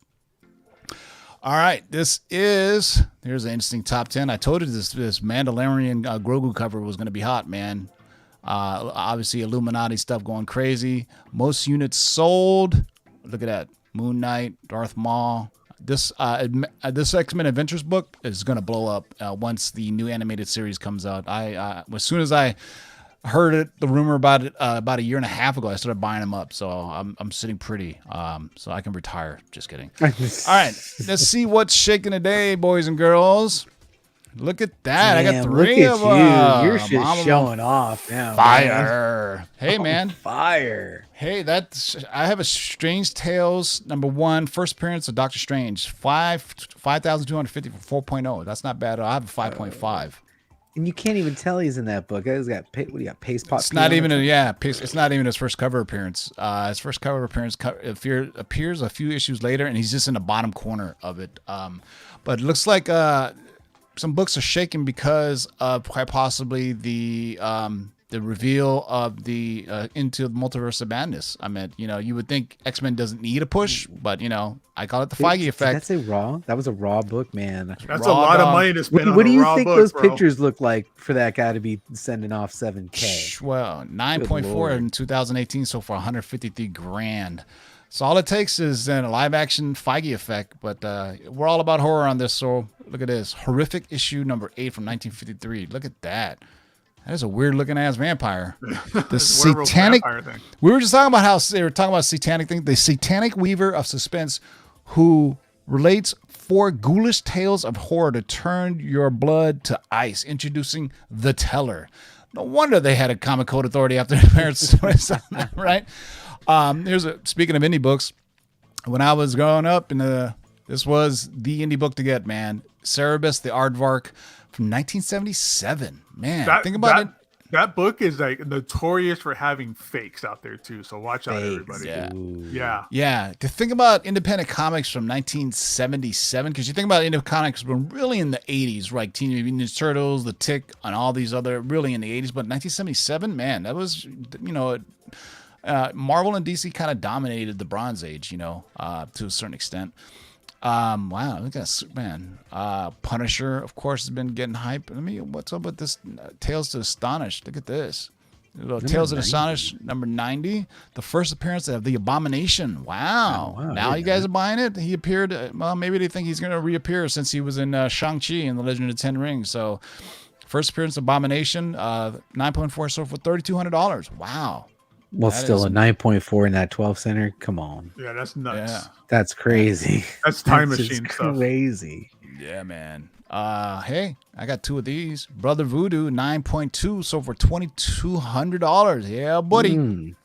A: All right, here's an interesting top 10. I told you this Mandalorian Grogu cover was going to be hot, man. Obviously, Illuminati stuff going crazy. Most units sold. Look at that. Moon Knight, Darth Maul. This X-Men Adventures book is going to blow up once the new animated series comes out. As soon as I heard the rumor about it about a year and a half ago, I started buying them up. So I'm sitting pretty, so I can retire. Just kidding. All right, let's see what's shaking today, boys and girls. Look at that!
D: Damn,
A: I got 3 of
D: look
A: them.
D: at you. You're just showing off now.
A: Fire!
D: Man.
A: Hey, man.
D: Fire!
A: Hey, I have a Strange Tales #1 first appearance of Doctor Strange, 5,250 for 4.0. That's not bad at all. I have a 5.5.
D: And you can't even tell he's in that book. He's got what do you got? Paste pot.
A: It's not even it's not even his first cover appearance. His first cover appearance appears a few issues later, and he's just in the bottom corner of it. But it looks like some books are shaking because of quite possibly the reveal of the Into the Multiverse of Madness. I mean, you would think X-Men doesn't need a push, but I call it the Feige effect.
D: That was a raw book, man.
C: That's a lot of money to spend on
D: What do
C: a
D: you
C: raw
D: think
C: book,
D: those
C: bro.
D: pictures look like for that guy to be sending off 7K?
A: Well, 9.4
D: Lord.
A: in 2018, so for 153 grand. So all it takes is a live action Feige effect, but we're all about horror on this. So look at this horrific issue #8 from 1953. Look at that. That is a weird looking ass vampire. The satanic.
C: Thing.
A: We were just talking about how they were talking about satanic thing. The satanic weaver of suspense, who relates 4 ghoulish tales of horror to turn your blood to ice. Introducing the Teller. No wonder they had a comic code authority after their parents, right? Speaking of indie books, when I was growing up, this was the indie book to get, man. Cerebus, the Aardvark from 1977. Man, think about it.
C: That book is like notorious for having fakes out there too. So watch out, everybody.
A: Yeah. To think about independent comics from 1977, because you think about independent comics were really in the 80s, right? Teenage Mutant Ninja Turtles, The Tick, and all these other really in the 80s. But 1977, man, that was Marvel and DC kind of dominated the Bronze Age, to a certain extent. Wow, look at Superman. Punisher, of course, has been getting hype. What's up with this Tales to Astonish? Look at this. Tales to Astonish #90, the first appearance of the Abomination. Wow. Now you guys are buying it? He appeared, maybe they think he's going to reappear since he was in Shang-Chi and the Legend of the Ten Rings. So, first appearance of Abomination, 9.4 sold for $3,200. Wow.
D: Well, still a 9.4 in that 12 center. Come on.
C: Yeah, that's nuts.
A: Yeah.
D: That's crazy.
C: That's time
D: That's
C: machine
D: just
C: stuff.
D: crazy.
A: Yeah, man. Hey, I got 2 of these. Brother Voodoo, 9.2, sold for $2,200. Yeah, buddy.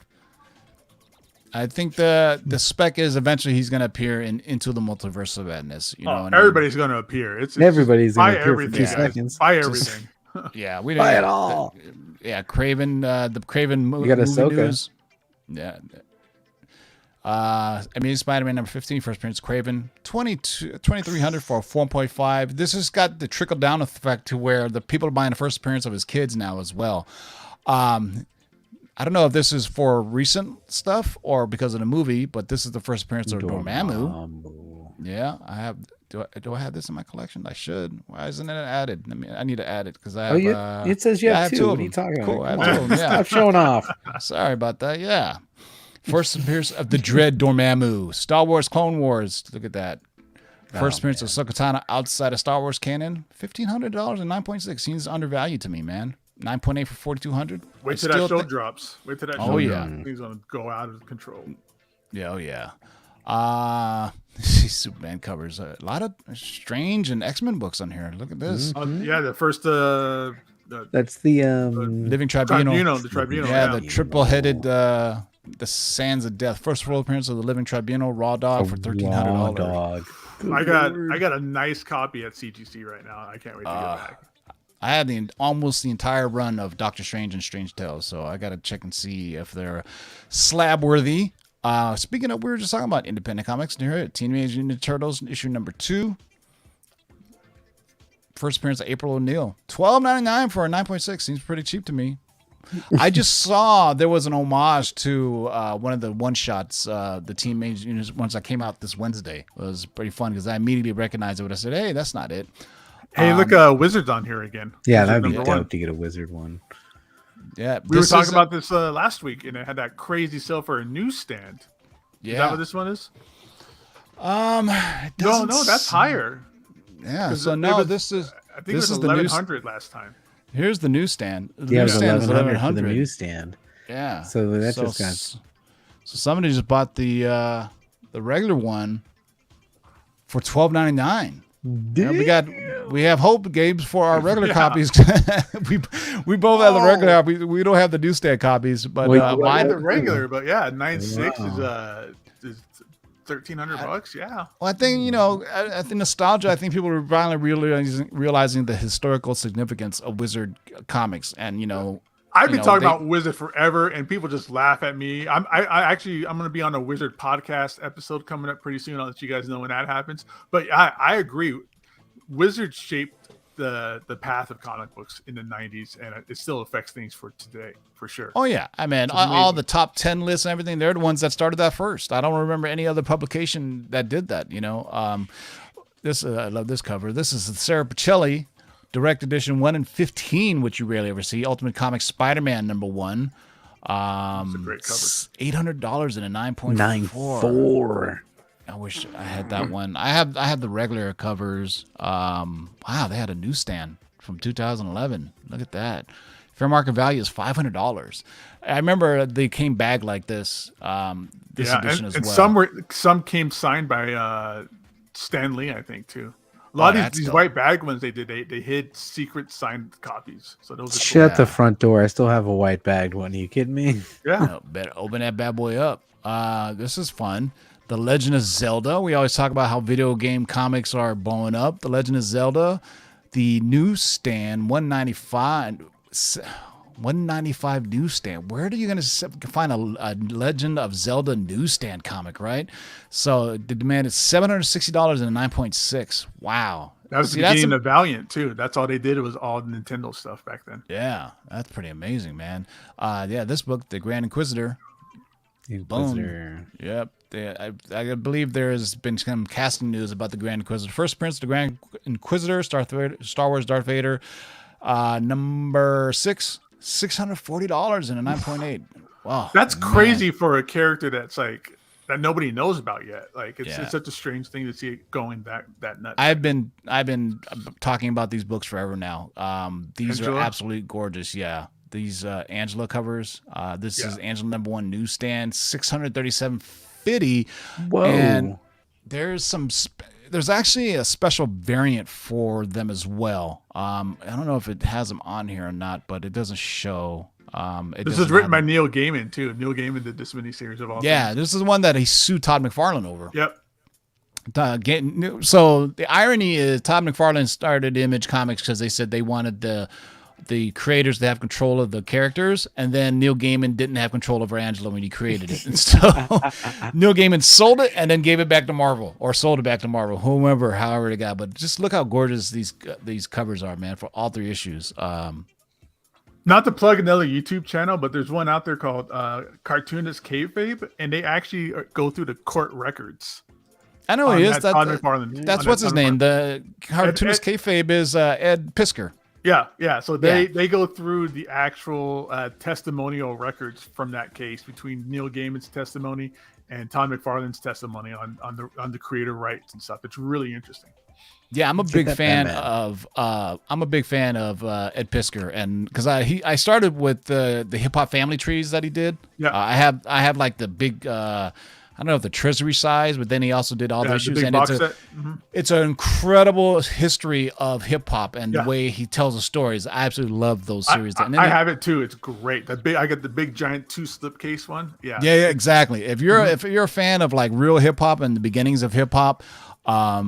A: I think the spec is eventually he's going to appear Into the Multiverse of Madness.
C: Everybody's going to appear.
D: Everybody's going to appear for
C: everything,
D: 2 seconds.
C: Buy everything.
A: Yeah, we
D: Buy it all.
A: Yeah, Craven, the Craven
D: You got
A: movie
D: Ahsoka.
A: news. Yeah. Spider-Man #15, first appearance, Craven, 2,300 for 4.5. This has got the trickle down effect to where the people are buying the first appearance of his kids now as well. I don't know if this is for recent stuff or because of the movie, but this is the first appearance of Dormammu. Yeah, I have. Do I have this in my collection? I should. Why isn't it added? I need to add it because I have.
D: It says you have 2.
A: of
D: What are you
A: them.
D: talking
A: Cool,
D: about?
A: I have 2 of them, yeah.
D: Stop showing off.
A: Sorry about that. Yeah. First appearance of the Dread Dormammu. Star Wars Clone Wars. Look at that. First appearance of Ahsoka outside of Star Wars canon. $1,500 and 9.6 seems undervalued to me, man. 9.8 for $4,200.
C: Wait till that show drops. Wait till that show
A: yeah.
C: drops. Things gonna go out of control.
A: Yeah, these Superman covers. A lot of Strange and X-Men books on here. Look at this.
C: Yeah, the first
D: That's the
A: Living Tribunal.
C: The Tribunal.
A: Yeah, the triple-headed the Sands of Death. First full appearance of the Living Tribunal, Raw Dog for $1,300.
D: Dog.
C: I got a nice copy at CGC right now. I can't wait to get back.
A: I had almost the entire run of Doctor Strange and Strange Tales, so I got to check and see if they're slab worthy. Speaking of, we were just talking about independent comics. Here, Teenage Mutant Ninja Turtles issue #2. First appearance of April O'Neil. $12.99 for a 9.6 seems pretty cheap to me. I just saw there was an homage to one of the one shots, the teenage ones that came out this Wednesday. It was pretty fun because I immediately recognized it. I said, "Hey, that's not it."
C: Hey, look, Wizards on here again.
D: Yeah,
C: Wizard
D: that'd be
C: number
D: dope
C: one.
D: to get a wizard one.
A: Yeah,
C: We were
A: this
C: talking
A: is-
C: about this last week, and it had that crazy sale for a newsstand.
A: Yeah,
C: Is that what this one is?
A: it
C: No,
A: doesn't
C: that's
A: s-
C: higher.
A: Yeah,
C: 'Cause
A: so
C: it
A: no,
C: was-
A: this is
C: I think
A: this
C: it was
A: is the news.
C: 1100 last time.
A: Here's the newsstand. The
D: Yeah, it was
A: newsstand is
D: 1100 for the
A: 1100.
D: newsstand.
A: Yeah.
D: So that just got-
A: So somebody just bought the regular one for $12.99. Yeah, we have hope, Gabe, for our regular copies. we both have the regular copies. We don't have the newsstand copies, but
D: Wait,
C: Well,
A: mine.
C: the regular, but yeah, 9.6
D: Wow.
C: is $1,300. Yeah.
A: Well, I think I think nostalgia. I think people are finally realizing the historical significance of Wizard comics, and
C: I've been talking
A: they-
C: about Wizard forever, and people just laugh at me. I'm going to be on a Wizard podcast episode coming up pretty soon. I'll let you guys know when that happens. But I agree. Wizard shaped the path of comic books in the 90s, and it still affects things for today, for sure.
A: Oh yeah, I mean all
C: amazing.
A: the top 10 lists and everything. They're the ones that started that first. I don't remember any other publication that did that. This I love this cover. This is the Sarah Pacelli direct edition 1 in 15, which you rarely ever see. Ultimate Comics Spider-Man #1.
C: It's a great cover.
A: $800 and a 9.4.
D: 9.4.
A: I wish I had that one. I have the regular covers. Wow, they had a newsstand from 2011. Look at that. Fair market value is $500. I remember they came back like this. This edition as
C: and
A: well.
C: some came signed by Stan Lee, I think, too. A lot of
A: that's
C: these
A: dope.
C: white bag ones they did, they hid secret signed copies. So those are cool.
D: Shut the front door. I still have a white bagged one. Are you kidding me?
C: Yeah.
A: Better open that bad boy up. This is fun. The Legend of Zelda. We always talk about how video game comics are blowing up. The Legend of Zelda, the newsstand, $195 newsstand. Where are you going to find a Legend of Zelda newsstand comic, right? So the demand is $760 and a 9.6. Wow.
C: That was the beginning of Valiant, too. That's all they did. It was all Nintendo stuff back then.
A: Yeah, that's pretty amazing, man. Yeah, this book, The Grand Inquisitor.
D: Inquisitor.
A: Yep. I believe there has been some casting news about the Grand Inquisitor. First Prince, the Grand Inquisitor, Star Wars Darth Vader, number 6, $640 and a 9.8. Wow,
C: That's
A: man.
C: crazy for a character that's like that nobody knows about yet. Like it's
A: Yeah.
C: such a strange thing to see it going that nuts.
A: I've been talking about these books forever now. These
C: Angela?
A: are absolutely gorgeous. Yeah. These Angela covers. This is Angela #1 newsstand, $637.50.
D: Whoa.
A: And there's there's actually a special variant for them as well. I don't know if it has them on here or not, but it doesn't show.
C: This is written by Neil Gaiman too. Neil Gaiman did this miniseries of all.
A: Yeah,
C: things.
A: this is the one that he sued Todd McFarlane over.
C: Yep.
A: So the irony is Todd McFarlane started Image Comics because they said they wanted the creators to have control of the characters, and then Neil Gaiman didn't have control over Angela when he created it. And so Neil Gaiman sold it and then gave it back to Marvel, or sold it back to Marvel, however they got. But just look how gorgeous these covers are, man, for all 3 issues.
C: Not to plug another YouTube channel, but there's one out there called Cartoonist Kayfabe, and they actually go through the court records.
A: I know he is.
C: Todd McFarlane.
A: That's
C: On
A: what's
C: that
A: his
C: Todd
A: name.
C: McFarlane.
A: The cartoonist kayfabe is Ed Pisker.
C: Yeah. So they go through the actual testimonial records from that case between Neil Gaiman's testimony and Todd McFarlane's testimony on the creator rights and stuff. It's really interesting.
A: Yeah, I'm a big
D: that
A: fan
D: Batman.
A: of Ed Pisker, and because I started with the hip hop family trees that he did.
C: Yeah.
A: I have like the big I don't know if the treasury size, but then he also did all the
C: The
A: issues,
C: big
A: and
C: box set. Mhm.
A: it's an incredible history of hip hop and
C: Yeah.
A: the way he tells the stories. I absolutely love those series. And then
C: I have it too. It's great. I got the big giant 2 slipcase one. Yeah.
A: Yeah, exactly. If you're a fan of like real hip hop and the beginnings of hip hop, by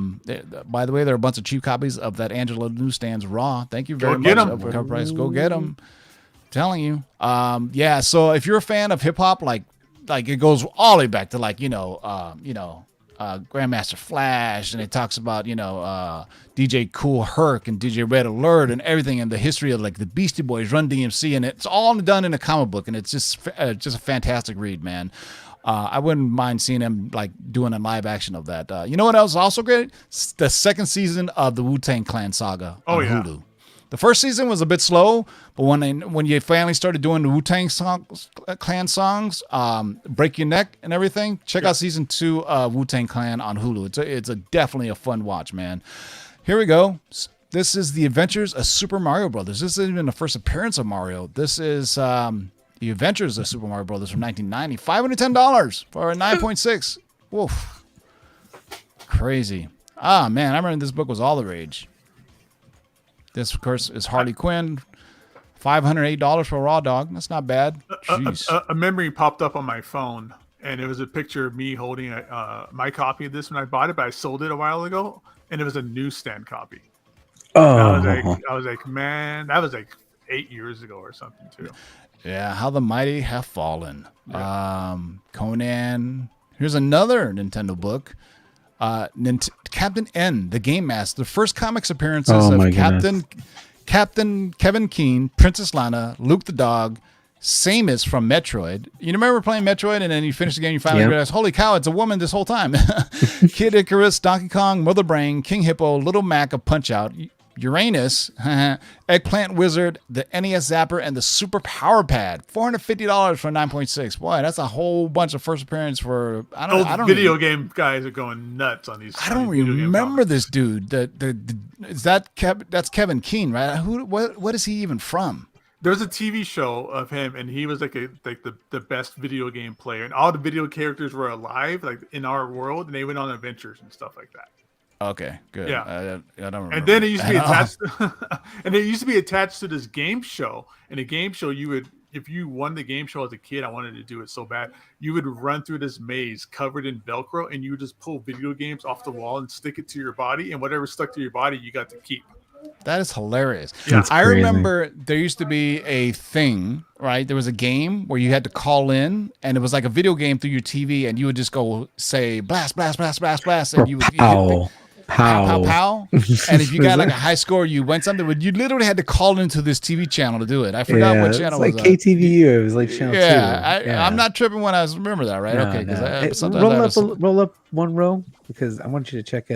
A: the way, there are a bunch of cheap copies of that Angela Newsstands Raw. Thank you very
C: Go get
A: much.
C: 'em.
A: Over CovrPrice. Go get them. Telling you. Yeah. So if you're a fan of hip hop, like it goes all the way back to Grandmaster Flash, and it talks about DJ Cool Herc and DJ Red Alert and everything, and the history of like the Beastie Boys, Run DMC, and it's all done in a comic book, and it's just a fantastic read, man. I wouldn't mind seeing him like doing a live action of that. You know what else is also great? The second season of the Wu-Tang Clan saga on Hulu. The first season was a bit slow, but when you finally started doing the Wu-Tang Clan songs, Break Your Neck and everything, check out season 2 of Wu-Tang Clan on Hulu. It's definitely a fun watch, man. Here we go. This is The Adventures of Super Mario Brothers. This isn't even the first appearance of Mario. This is The Adventures of Super Mario Brothers from 1990. $510 for a 9.6. Woof. Crazy. Ah, man, I remember this book was all the rage. This, of course, is Harley Quinn. $508 for a raw dog. That's not bad. Jeez.
C: A memory popped up on my phone, and it was a picture of me holding my copy of this when I bought it, but I sold it a while ago, and it was a newsstand copy.
D: Oh,
C: I was like, man, that was like 8 years ago or something too.
A: Yeah, How the Mighty Have Fallen. Yeah. Conan. Here's another Nintendo book. Captain N, the Game Master. The first comics appearances of Captain Kevin Keene, Princess Lana, Luke the Dog, Samus from Metroid. You remember playing Metroid, and then you finish the game, you finally realize, holy cow, it's a woman this whole time. Kid Icarus, Donkey Kong, Mother Brain, King Hippo, Little Mac of Punch-Out, Uranus, Eggplant Wizard, the NES Zapper, and the Super Power Pad. $450 for 9.6. Boy, that's a whole bunch of first appearance for. I don't
C: video game guys are going nuts on these.
A: I don't remember this dude. That's Kevin Keene, right? What is he even from?
C: There's a TV show of him, and he was like the best video game player, and all the video characters were alive, like in our world, and they went on adventures and stuff like that.
A: Okay, good.
C: Yeah,
A: I don't remember.
C: And then it used to be attached, and it used to be attached to this game show. And a game show, you would, if you won the game show as a kid, I wanted to do it so bad. You would run through this maze covered in Velcro, and you would just pull video games off the wall and stick it to your body, and whatever stuck to your body, you got to keep.
A: That is hilarious.
C: Yeah.
A: I remember there used to be a thing, right? There was a game where you had to call in, and it was like a video game through your TV, and you would just go say blast, blast, blast, blast, blast, and you would pow, pow, pow. And if you got like a high score, you went something, but you literally had to call into this TV channel to do it. I forgot what channel it was.
D: Like KTVU. It was like channel 2.
A: I'm not tripping when I remember that, right?
D: No,
A: okay, because
D: roll up one row, because I want you to check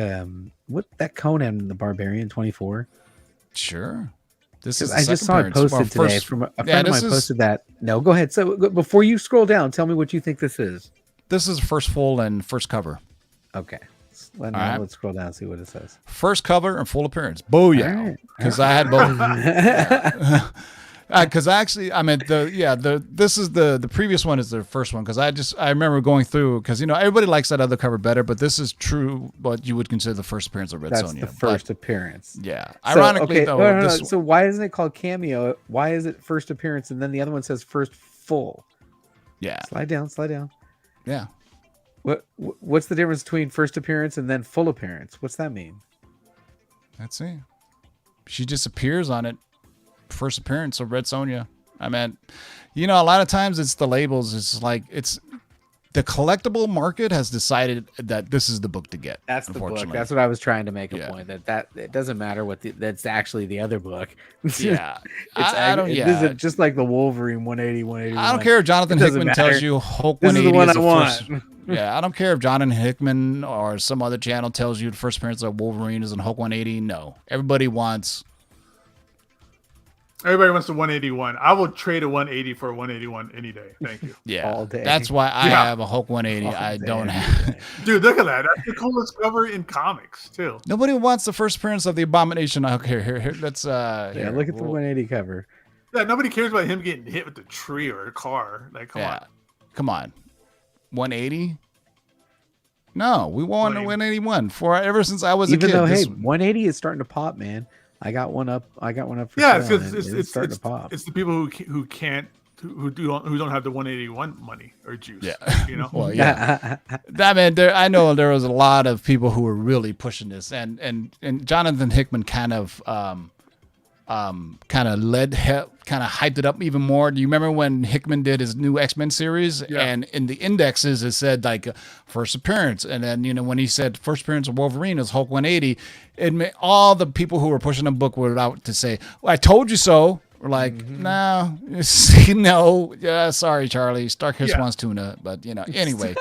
D: what that Conan the Barbarian 24.
A: Sure.
D: This is I just saw it posted today from a friend of mine posted that. No, go ahead. So before you scroll down, tell me what you think this is.
A: This is first full and first cover.
D: Okay. Let's scroll down and see what it says.
A: First cover and full appearance. Booyah. Because I had both. Because actually, I mean, this is the previous one is the first one, because I remember going through, because everybody likes that other cover better, but this is true what you would consider the first appearance of Red Sonja.
D: That's the first appearance.
A: Yeah. Ironically, though,
D: no. So why isn't it called Cameo? Why is it first appearance and then the other one says first full?
A: Yeah.
D: Slide down.
A: Yeah.
D: What's the difference between first appearance and then full appearance? What's that mean?
A: Let's see. She just appears on it. First appearance of Red Sonja. I mean, a lot of times it's the labels. It's like the collectible market has decided that this is the book to get.
D: That's the book. That's what I was trying to make a point, that it doesn't matter that's actually the other book.
A: Yeah.
D: This is just like the Wolverine 180.
A: I don't care if Jonathan Hickman tells you Hulk 180
D: this is the one
A: is
D: I want.
A: Yeah, I don't care if Jonathan Hickman or some other channel tells you the first appearance of Wolverine is in Hulk 180. No. Everybody wants
C: the 181. I will trade a 180 for a 181 any day. Thank you.
A: Yeah,
D: all day.
A: That's why I have a Hulk 180. I don't have.
C: Dude, look at that. That's the coolest cover in comics too.
A: Nobody wants the first appearance of the Abomination. Okay, here. Let's
D: look at the 180 cover.
C: Yeah, nobody cares about him getting hit with a tree or a car. Like, come on. 180.
A: No, we want a 181 for ever since I was a kid.
D: Even though, 180 is starting to pop, man. I got one up. For it's starting to pop.
C: It's the people who can't who don't have the 181 money or juice. Yeah,
A: Well, yeah. I know there was a lot of people who were really pushing this, and Jonathan Hickman kind of kind of hyped it up even more. Do you remember when Hickman did his new X-Men series?
C: Yeah.
A: And in the indexes it said like first appearance, and then when he said first appearance of Wolverine is Hulk 180, all the people who were pushing the book were out to say, well, I told you so. We're like, no, no, yeah, sorry, Charlie. Starkist wants tuna, but anyway,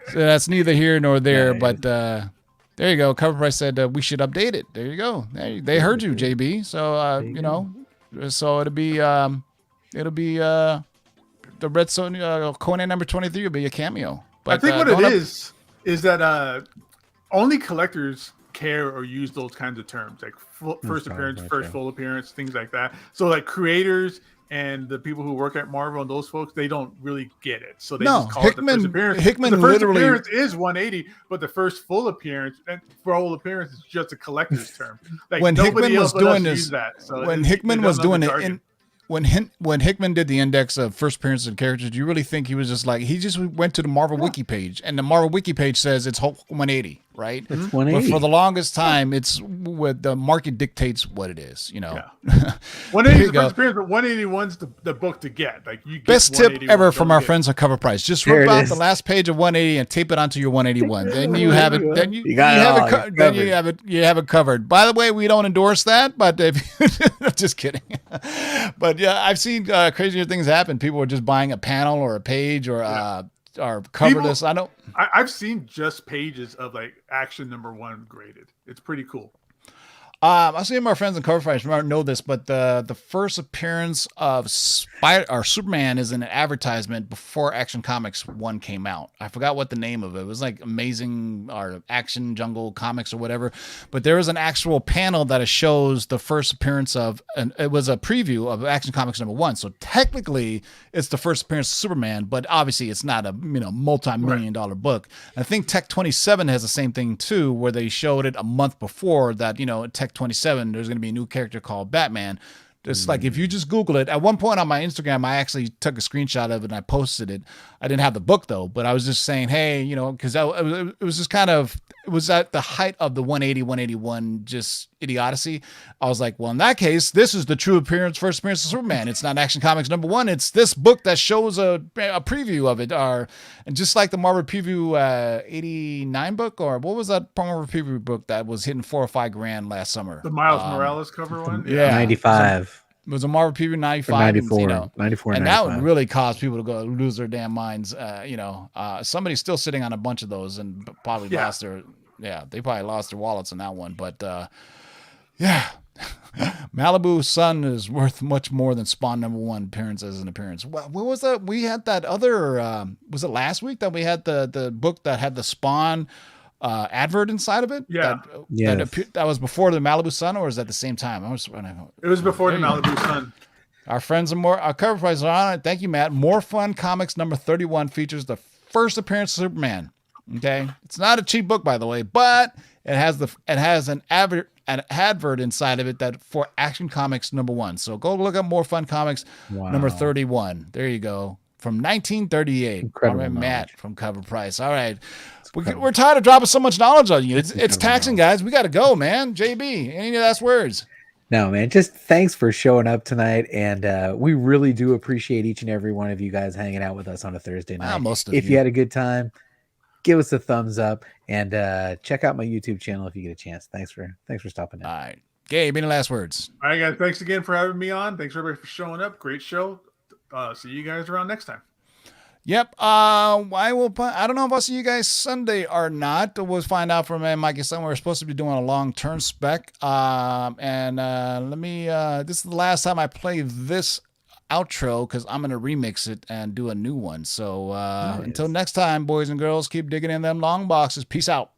A: so that's neither here nor there. But there you go. CovrPrice said we should update it. There you go. They heard you, JB. So so it'll be the Red Son Conan number 23 will be a cameo. But
C: I think what it is that only collectors care or use those kinds of terms, like first appearance, first full appearance, things like that. So like creators and the people who work at Marvel and those folks, they don't really get it. So they just call it the first appearance.
A: Hickman
C: the first
A: literally
C: appearance is 180, but the first full appearance and full appearance is just a collector's term. Like
A: when
C: nobody
A: Hickman
C: else
A: was doing
C: use
A: this,
C: that. So
A: when Hickman was doing it when Hickman did the index of first appearances and characters, do you really think he was just like, he just went to the Marvel Wiki page, and the Marvel Wiki page says it's Hulk 180, right?
D: It's 180.
A: But for the longest time, it's what the market dictates what it is,
C: Yeah. 180 is the first appearance, but 181's the book to get. Like you get
A: best tip ever from our friends at CovrPrice. Just rip out the last page of 180 and tape it onto your 181. Then you have it. Then you have it covered. By the way, we don't endorse that, but if just kidding. But yeah, I've seen crazier things happen. People are just buying a panel or a page or coverless.
C: I've seen just pages of like Action #1 graded. It's pretty cool.
A: I've seen my friends in CovrPrice know this, but the first appearance of Superman is in an advertisement before Action Comics 1 came out. I forgot what the name of it. It was like Amazing or Action Jungle Comics or whatever. But there was an actual panel that shows the first appearance of, and it was a preview of Action Comics #1. So technically, it's the first appearance of Superman, but obviously it's not a multi-million-dollar book. I think Tech 27 has the same thing too, where they showed it a month before that. Tech 27, there's going to be a new character called Batman. Just like if you just Google it. At one point on my Instagram, I actually took a screenshot of it and I posted it. I didn't have the book though, but I was just saying, hey, because it was just it was at the height of the 180, 181 just idiocy. I was like, well, in that case, this is the true first appearance of Superman. It's not Action Comics #1. It's this book that shows a preview of it. And just like the Marvel Preview 89 book, or what was that Marvel Preview book that was hitting $4 or $5 grand last summer?
C: The Miles Morales cover one?
A: Yeah.
D: 95.
A: It was a Marvel Preview 95.
D: 94. 94
A: and
D: 95.
A: that would really cause people to go lose their damn minds. Somebody's still sitting on a bunch of those and probably lost their, they probably lost their wallets on that one. But Malibu Sun is worth much more than Spawn #1 appearance as an appearance. What was that? We had that other, was it last week that we had the book that had the Spawn advert inside of it?
C: Yeah.
A: That was before the Malibu Sun, or is that the same time?
C: It was before the Malibu Sun.
A: Our friends our CovrPrice are on it. Thank you, Matt. More Fun Comics number 31 features the first appearance of Superman. Okay, it's not a cheap book, by the way, but it has an advert inside of it that for Action Comics #1. So go look up More Fun Comics number 31. There you go, from 1938.
D: Incredible
A: All right,
D: knowledge.
A: Matt from CovrPrice. All right. We're tired of dropping so much knowledge on you. It's taxing, guys. We got to go, man. JB, any last words?
D: No, man, just thanks for showing up tonight. And we really do appreciate each and every one of you guys hanging out with us on a Thursday night. If you had a good time, give us a thumbs up and check out my YouTube channel if you get a chance. Thanks for stopping in.
A: All right. Gabe, any last words?
C: All right, guys. Thanks again for having me on. Thanks everybody for showing up. Great show. See you guys around next time.
A: Yep. I don't know if I'll see you guys Sunday or not. We'll find out from Mikey Sun. We're supposed to be doing a long turn spec. This is the last time I play this outro because I'm going to remix it and do a new one. So until next time, boys and girls, keep digging in them long boxes. Peace out.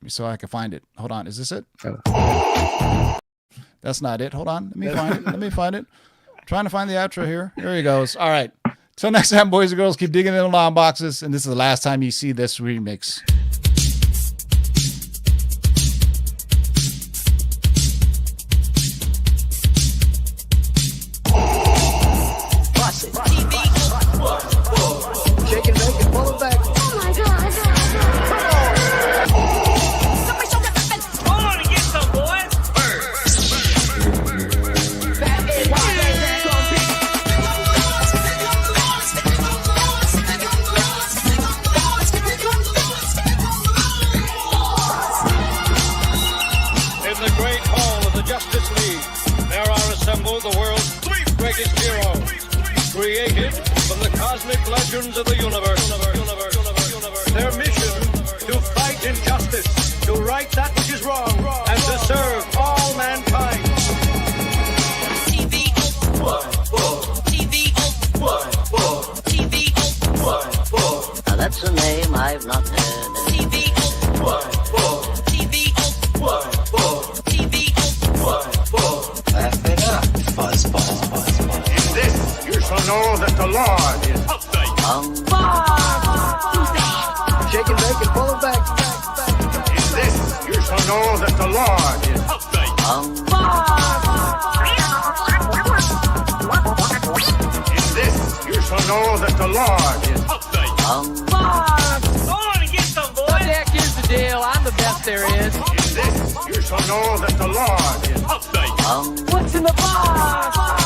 A: So I can find it. Hold on. Is this it?
D: Oh.
A: That's not it. Hold on. Let me find it. Trying to find the outro here. Here he goes. All right. Till next time, boys and girls, keep digging in the long boxes. And this is the last time you see this remix.
F: In the great hall of the Justice League, there are assembled the world's three greatest heroes, created from the cosmic legends of the universe. Their mission, to fight injustice, to right that which is wrong, and to serve all mankind.
G: Now that's a name I've not heard.
B: Laugh it up, fuzzball.
F: In this, you shall know that the Lord is upright.
B: Shake and bake and pull it back.
F: In this, you shall know that the Lord is upright. In this, you shall know that the Lord is upright.
H: What the heck is the deal? I'm the best there is.
F: In this, you shall know that the Lord is upright.
H: What's in the box?